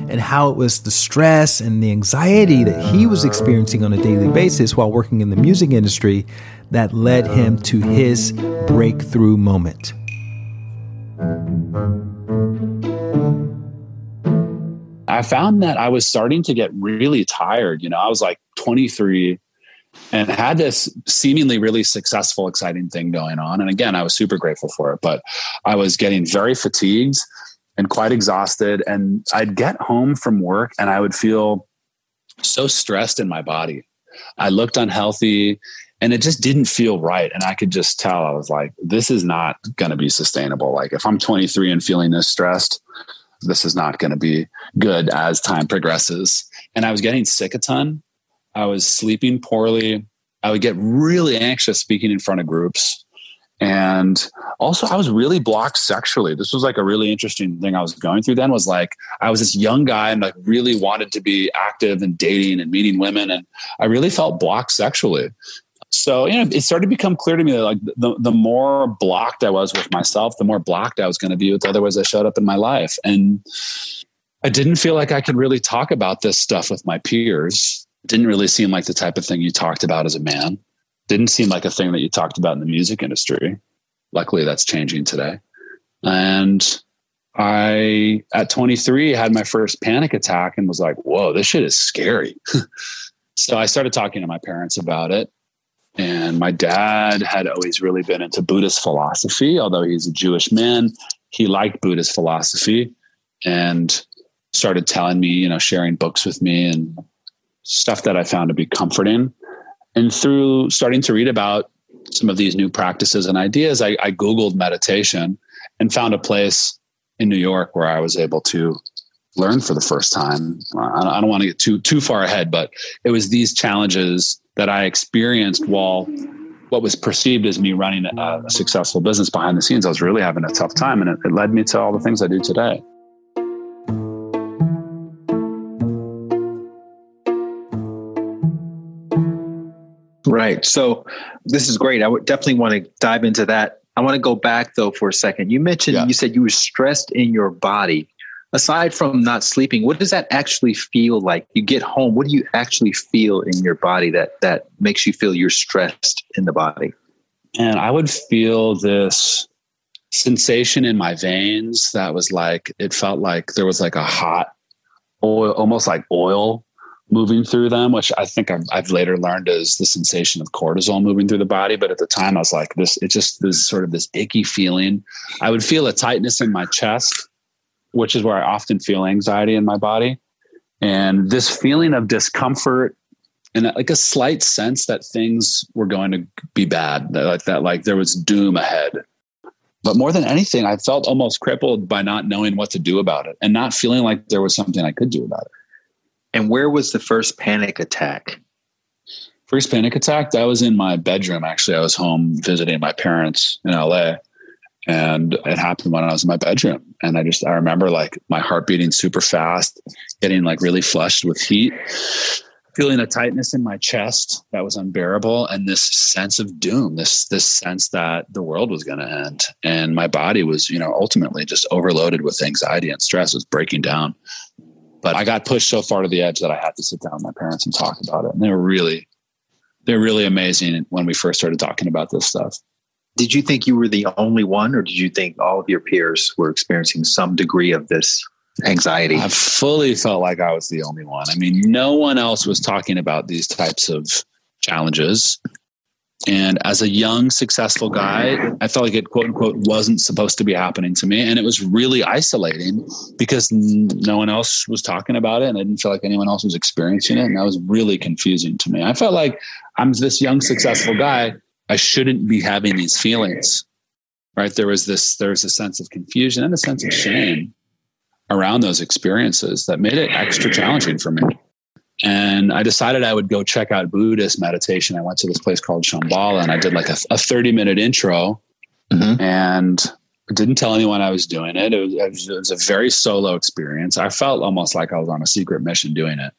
S6: and how it was the stress and the anxiety that he was experiencing on a daily basis while working in the music industry that led him to his breakthrough moment.
S8: I found that I was starting to get really tired. I was like 23 and had this seemingly really successful, exciting thing going on. And again, I was super grateful for it, but I was getting very fatigued and quite exhausted. And I'd get home from work and I would feel so stressed in my body. I looked unhealthy and it just didn't feel right. And I could just tell, I was like, this is not going to be sustainable. Like if I'm 23 and feeling this stressed, this is not going to be good as time progresses. And I was getting sick a ton. I was sleeping poorly. I would get really anxious speaking in front of groups. And also I was really blocked sexually. This was like a really interesting thing I was going through then, was like, I was this young guy and like really wanted to be active and dating and meeting women. And I really felt blocked sexually. So, it started to become clear to me that like the more blocked I was with myself, the more blocked I was going to be with other ways I showed up in my life. And I didn't feel like I could really talk about this stuff with my peers. It didn't really seem like the type of thing you talked about as a man. Didn't seem like a thing that you talked about in the music industry. Luckily, that's changing today. And I, at 23, had my first panic attack and was like, whoa, this shit is scary. So I started talking to my parents about it. And my dad had always really been into Buddhist philosophy. Although he's a Jewish man, he liked Buddhist philosophy and started telling me, sharing books with me and stuff that I found to be comforting. And through starting to read about some of these new practices and ideas, I Googled meditation and found a place in New York where I was able to learn for the first time. I don't want to get too far ahead, but it was these challenges that I experienced while what was perceived as me running a successful business behind the scenes. I was really having a tough time, and it led me to all the things I do today.
S7: Right. So this is great. I would definitely want to dive into that. I want to go back though for a second. You mentioned, You said you were stressed in your body. Aside from not sleeping, what does that actually feel like? You get home, what do you actually feel in your body that makes you feel you're stressed in the body?
S8: And I would feel this sensation in my veins that was like, it felt like there was like a hot oil, almost like oil moving through them, which I think I've later learned is the sensation of cortisol moving through the body. But at the time I was like, this sort of this icky feeling. I would feel a tightness in my chest, which is where I often feel anxiety in my body. And this feeling of discomfort and like a slight sense that things were going to be bad, like there was doom ahead. But more than anything, I felt almost crippled by not knowing what to do about it and not feeling like there was something I could do about it.
S7: And where was the first panic attack?
S8: First panic attack, that was in my bedroom. Actually, I was home visiting my parents in LA. And it happened when I was in my bedroom. And I remember like my heart beating super fast, getting like really flushed with heat, feeling a tightness in my chest that was unbearable. And this sense of doom, this sense that the world was going to end. And my body was, ultimately just overloaded with anxiety and stress. It was breaking down. But I got pushed so far to the edge that I had to sit down with my parents and talk about it. And they're really amazing when we first started talking about this stuff.
S7: Did you think you were the only one, or did you think all of your peers were experiencing some degree of this anxiety?
S8: I fully felt like I was the only one. I mean, no one else was talking about these types of challenges. And as a young, successful guy, I felt like it, quote unquote, wasn't supposed to be happening to me. And it was really isolating because no one else was talking about it. And I didn't feel like anyone else was experiencing it. And that was really confusing to me. I felt like I'm this young, successful guy. I shouldn't be having these feelings, right? There was a sense of confusion and a sense of shame around those experiences that made it extra challenging for me. And I decided I would go check out Buddhist meditation. I went to this place called Shambhala, and I did like a 30-minute intro, and didn't tell anyone I was doing it. It was a very solo experience. I felt almost like I was on a secret mission doing it.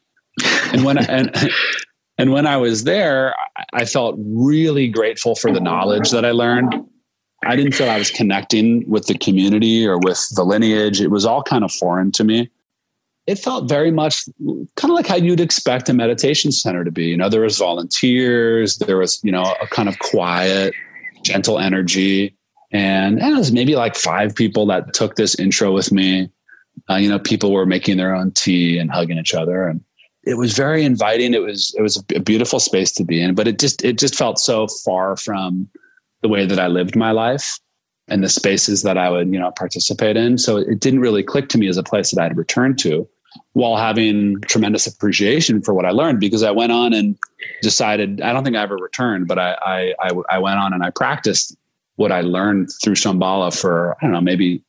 S8: And when I was there, I felt really grateful for the knowledge that I learned. I didn't feel I was connecting with the community or with the lineage. It was all kind of foreign to me. It felt very much kind of like how you'd expect a meditation center to be. You know, there was volunteers, there was, you know, a kind of quiet, gentle energy. And it was maybe like 5 people that took this intro with me. You know, people were making their own tea and hugging each other. And it was very inviting. It was a beautiful space to be in, but it just felt so far from the way that I lived my life and the spaces that I would, you know, participate in. So it didn't really click to me as a place that I'd return to, while having tremendous appreciation for what I learned, because I went on and decided, I don't think I ever returned, but I went on and I practiced what I learned through Shambhala for, I don't know, maybe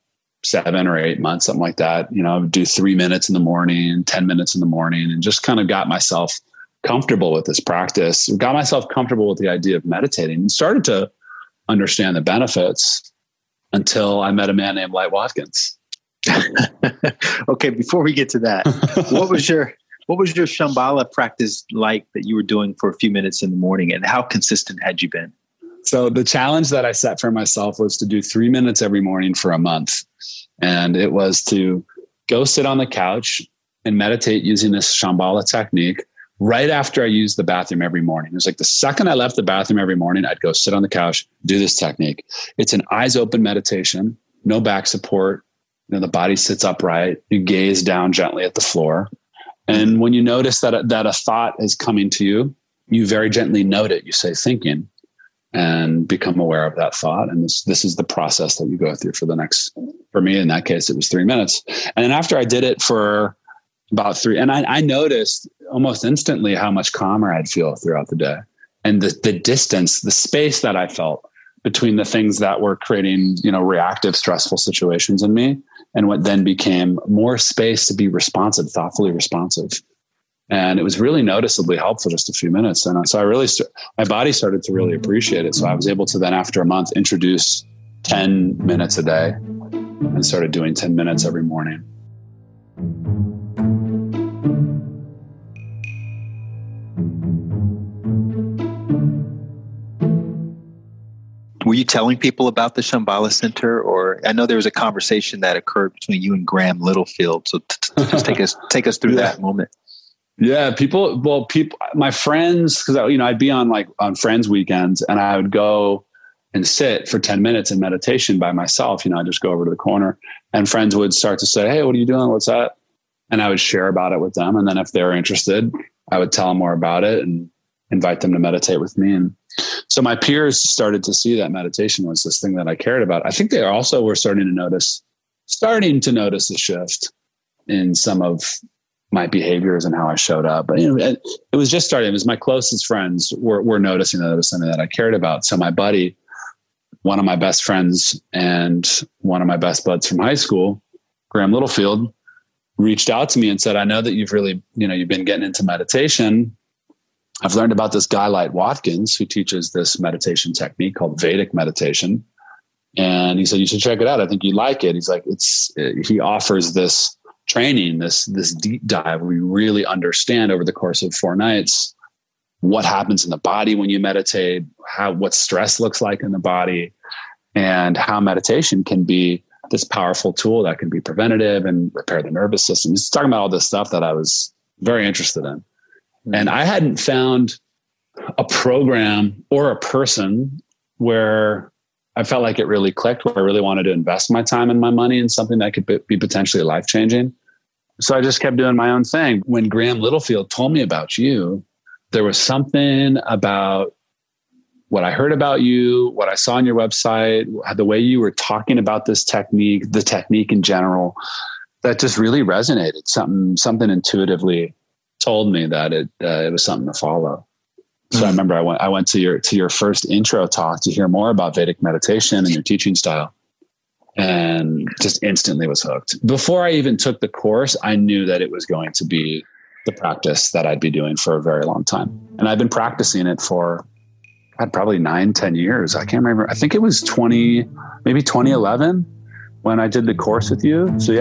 S8: 7 or 8 months, something like that. You know, I would do 3 minutes in the morning, 10 minutes in the morning, and just kind of got myself comfortable with this practice, got myself comfortable with the idea of meditating, and started to understand the benefits until I met a man named Light Watkins.
S7: Okay, before we get to that, what was your Shambhala practice like that you were doing for a few minutes in the morning, and how consistent had you been?
S8: So the challenge that I set for myself was to do 3 minutes every morning for a month. And it was to go sit on the couch and meditate using this Shambhala technique right after I used the bathroom every morning. It was like the second I left the bathroom every morning, I'd go sit on the couch, do this technique. It's an eyes open meditation, no back support. You know, the body sits upright. You gaze down gently at the floor. And when you notice that a thought is coming to you, you very gently note it. You say thinking, and become aware of that thought. And this is the process that you go through for me, in that case, it was 3 minutes. And then after I did it for about 3, and I noticed almost instantly how much calmer I'd feel throughout the day, and the distance, the space that I felt between the things that were creating, you know, reactive, stressful situations in me, and what then became more space to be responsive, thoughtfully responsive. And it was really noticeably helpful, just a few minutes. And so my body started to really appreciate it. So I was able to then, after a month, introduce 10 minutes a day and started doing 10 minutes every morning.
S7: Were you telling people about the Shambhala Center, or I know there was a conversation that occurred between you and Graham Littlefield. So just take us through that moment.
S8: Yeah, my friends, because I'd be on friends weekends, and I would go and sit for 10 minutes in meditation by myself. You know, I'd just go over to the corner, and friends would start to say, "Hey, what are you doing? What's that?" And I would share about it with them. And then if they were interested, I would tell them more about it and invite them to meditate with me. And so my peers started to see that meditation was this thing that I cared about. I think they also were starting to notice a shift in some of my behaviors and how I showed up. But, you know, it was just starting. It was my closest friends were noticing that it was something that I cared about. So my buddy, one of my best friends and one of my best buds from high school, Graham Littlefield, reached out to me and said, "I know that you've been getting into meditation. I've learned about this guy, Light Watkins, who teaches this meditation technique called Vedic Meditation. And he said, you should check it out. I think you like it." He's like, he offers this training, this deep dive where we really understand over the course of 4 nights what happens in the body when you meditate, what stress looks like in the body, and how meditation can be this powerful tool that can be preventative and repair the nervous system. He's talking about all this stuff that I was very interested in. And I hadn't found a program or a person where I felt like it really clicked, where I really wanted to invest my time and my money in something that could be potentially life-changing. So I just kept doing my own thing. When Graham Littlefield told me about you, there was something about what I heard about you, what I saw on your website, the way you were talking about this technique, the technique in general, that just really resonated. Something intuitively told me that it was something to follow. So I remember I went to your first intro talk to hear more about Vedic meditation and your teaching style, and just instantly was hooked. Before I even took the course, I knew that it was going to be the practice that I'd be doing for a very long time. And I've been practicing it for probably 9-10 years. I can't remember. I think it was 2011 when I did the course with you. So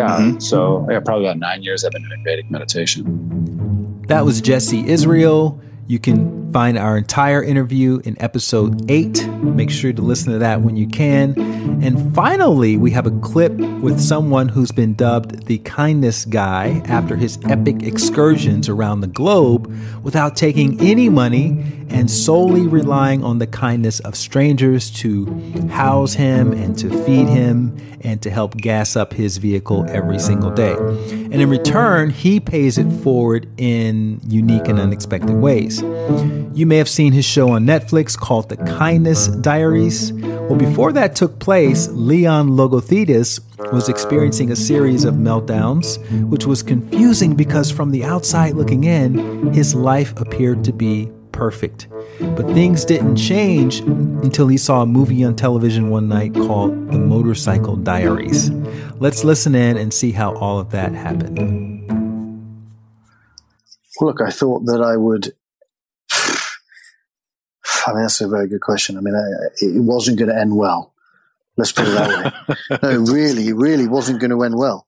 S8: probably about 9 years I've been doing Vedic meditation.
S6: That was Jesse Israel. You can find our entire interview in episode 8. Make sure to listen to that when you can. And finally, we have a clip with someone who's been dubbed the kindness guy after his epic excursions around the globe without taking any money and solely relying on the kindness of strangers to house him and to feed him and to help gas up his vehicle every single day. And in return, he pays it forward in unique and unexpected ways. You may have seen his show on Netflix called The Kindness Diaries. Well, before that took place, Leon Logothetis was experiencing a series of meltdowns, which was confusing because from the outside looking in, his life appeared to be perfect. But things didn't change until he saw a movie on television one night called The Motorcycle Diaries. Let's listen in and see how all of that happened.
S1: Look, I thought that I would... I mean, that's a very good question. I mean, it wasn't going to end well. Let's put it that way. No, it really wasn't going to end well.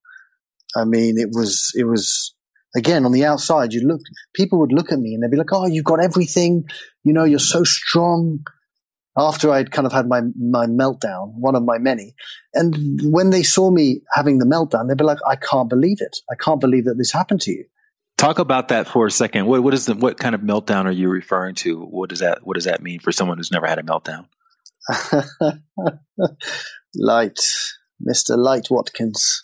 S1: I mean, it was again, on the outside, people would look at me and they'd be like, "Oh, you've got everything. You know, you're so strong." After I'd kind of had my meltdown, one of my many. And when they saw me having the meltdown, they'd be like, "I can't believe it. I can't believe that this happened to you."
S9: Talk about that for a second. What kind of meltdown are you referring to? What does that mean for someone who's never had a meltdown?
S1: Light, Mr. Light Watkins.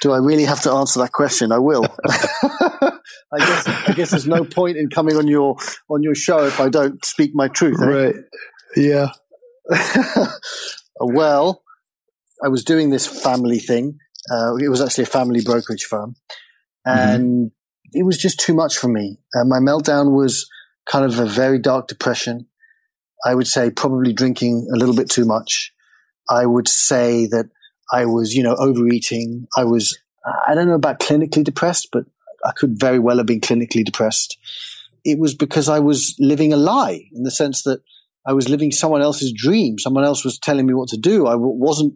S1: Do I really have to answer that question? I will. I guess there's no point in coming on your show if I don't speak my truth. Eh?
S4: Right. Yeah.
S1: Well, I was doing this family thing. It was actually a family brokerage firm. And it was just too much for me. My meltdown was kind of a very dark depression. I would say probably drinking a little bit too much. I would say that I was, overeating. I don't know about clinically depressed, but I could very well have been clinically depressed. It was because I was living a lie, in the sense that I was living someone else's dream. Someone else was telling me what to do. I wasn't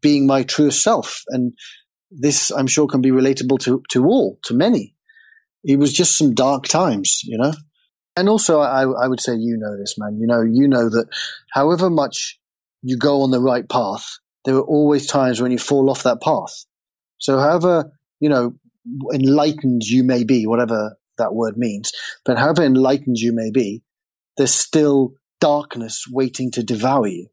S1: being my truest self. And this, I'm sure, can be relatable to many. It was just some dark times, And also, I would say, this, man. You know that however much you go on the right path, there are always times when you fall off that path. So however, enlightened you may be, whatever that word means, but however enlightened you may be, there's still darkness waiting to devour you.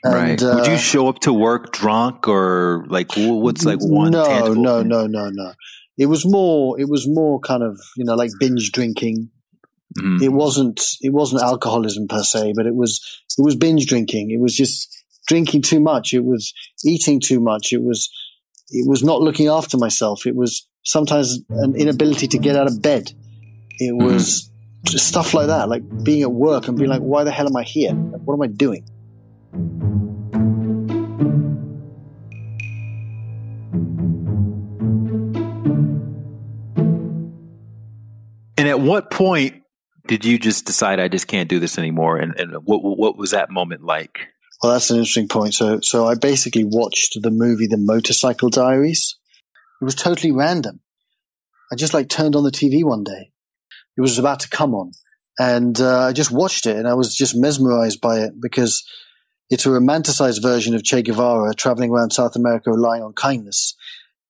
S9: And, right. Would you show up to work drunk, or what's one tangible?
S1: No. It was more kind of, like binge drinking. Mm-hmm. It wasn't alcoholism per se, but it was binge drinking. It was just drinking too much. It was eating too much. It was not looking after myself. It was sometimes an inability to get out of bed. It was just stuff like that, like being at work and being like, why the hell am I here? Like, what am I doing?
S9: And at what point did you just decide I just can't do this anymore? And what was that moment like?
S1: Well, that's an interesting point. So I basically watched the movie The Motorcycle Diaries. It was totally random. I just turned on the TV one day. It was about to come on. And I just watched it, and I was just mesmerized by it because it's a romanticized version of Che Guevara traveling around South America relying on kindness.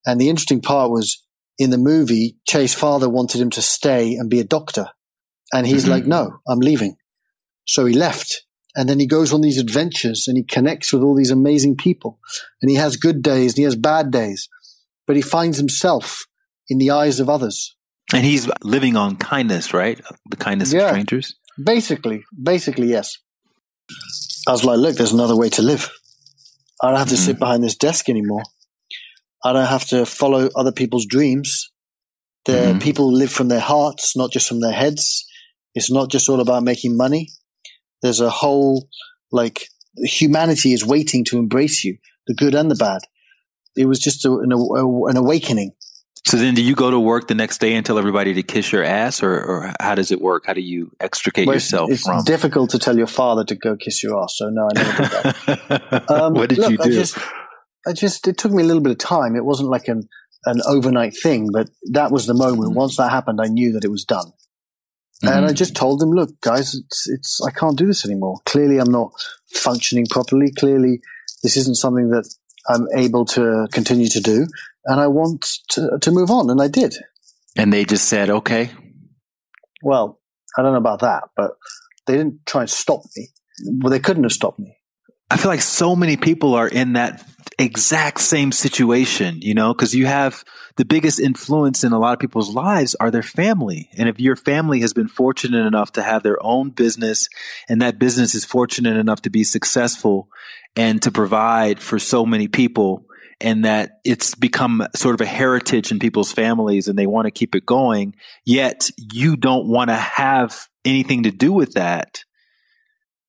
S1: And the interesting part was, in the movie, Che's father wanted him to stay and be a doctor. And he's like, no, I'm leaving. So he left. And then he goes on these adventures and he connects with all these amazing people. And he has good days and he has bad days. But he finds himself in the eyes of others.
S9: And he's living on kindness, right? The kindness of strangers?
S1: Basically, yes. I was like, look, there's another way to live. I don't have to sit behind this desk anymore. I don't have to follow other people's dreams. People live from their hearts, not just from their heads. It's not just all about making money. There's a whole, humanity is waiting to embrace you, the good and the bad. It was just an awakening.
S9: So then do you go to work the next day and tell everybody to kiss your ass, or how does it work? How do you extricate yourself from?
S1: It's difficult to tell your father to go kiss your ass, so no, I never did that.
S9: What did you do?
S1: It took me a little bit of time. It wasn't like an overnight thing, but that was the moment. Once that happened, I knew that it was done. And I just told them, look, guys, I can't do this anymore. Clearly, I'm not functioning properly. Clearly, this isn't something that I'm able to continue to do. And I want to move on. And I did.
S9: And they just said, okay.
S1: Well, I don't know about that, but they didn't try and stop me. Well, they couldn't have stopped me.
S9: I feel like so many people are in that exact same situation, because you have the biggest influence in a lot of people's lives are their family. And if your family has been fortunate enough to have their own business, and that business is fortunate enough to be successful and to provide for so many people, and that it's become sort of a heritage in people's families and they want to keep it going, yet you don't want to have anything to do with that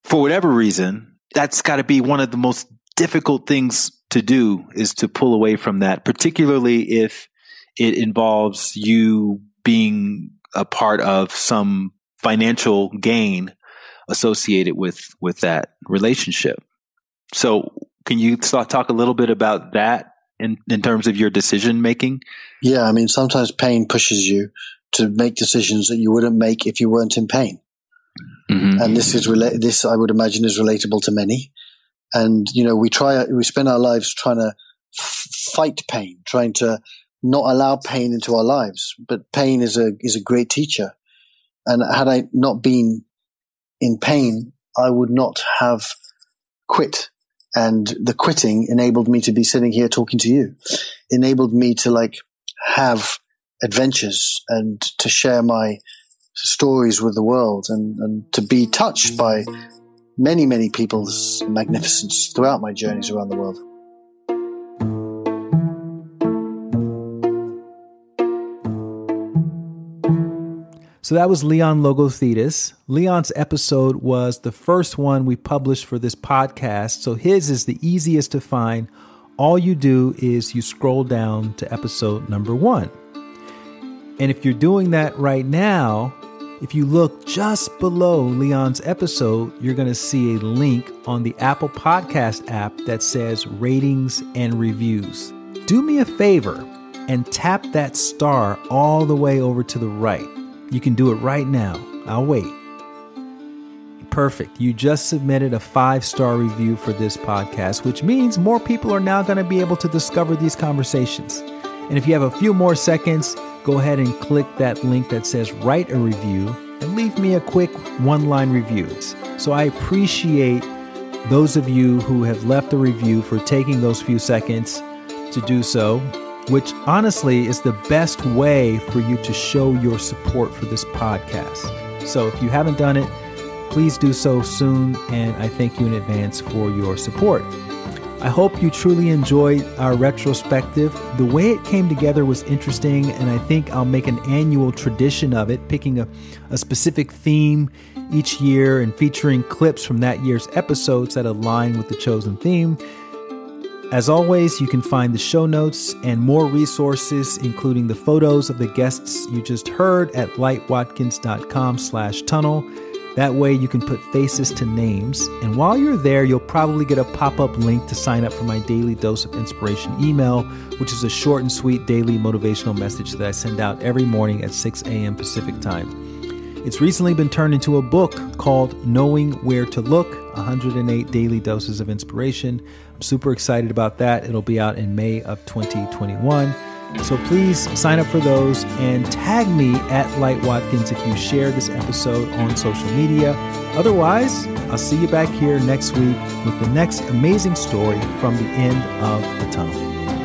S9: for whatever reason, that's got to be one of the most difficult things to do, is to pull away from that, particularly if it involves you being a part of some financial gain associated with that relationship. So can you talk a little bit about that in terms of your decision making?
S1: Yeah, I mean, sometimes pain pushes you to make decisions that you wouldn't make if you weren't in pain. And this I would imagine is relatable to many. And we spend our lives trying to fight pain, trying to not allow pain into our lives. But pain is a great teacher. And had I not been in pain, I would not have quit. And the quitting enabled me to be sitting here talking to you, enabled me to have adventures and to share my stories with the world and to be touched by many, many people's magnificence throughout my journeys around the world.
S6: So that was Leon Logothetis. Leon's episode was the first one we published for this podcast, so his is the easiest to find. All you do is you scroll down to episode number 1. And if you're doing that right now, if you look just below Leon's episode, you're going to see a link on the Apple Podcast app that says ratings and reviews. Do me a favor and tap that star all the way over to the right. You can do it right now. I'll wait. Perfect. You just submitted a 5-star review for this podcast, which means more people are now going to be able to discover these conversations. And if you have a few more seconds, go ahead and click that link that says write a review and leave me a quick 1-line review. So I appreciate those of you who have left a review for taking those few seconds to do so, which honestly is the best way for you to show your support for this podcast. So if you haven't done it, please do so soon, and I thank you in advance for your support. I hope you truly enjoyed our retrospective. The way it came together was interesting, and I think I'll make an annual tradition of it, picking a specific theme each year and featuring clips from that year's episodes that align with the chosen theme. As always, you can find the show notes and more resources, including the photos of the guests you just heard, at lightwatkins.com/tunnel. That way you can put faces to names. And while you're there, you'll probably get a pop-up link to sign up for my daily dose of inspiration email, which is a short and sweet daily motivational message that I send out every morning at 6 a.m. Pacific time. It's recently been turned into a book called Knowing Where to Look, 108 Daily Doses of Inspiration. I'm super excited about that. It'll be out in May of 2021. So please sign up for those and tag me at Light Watkins if you share this episode on social media. Otherwise, I'll see you back here next week with the next amazing story from the end of the tunnel.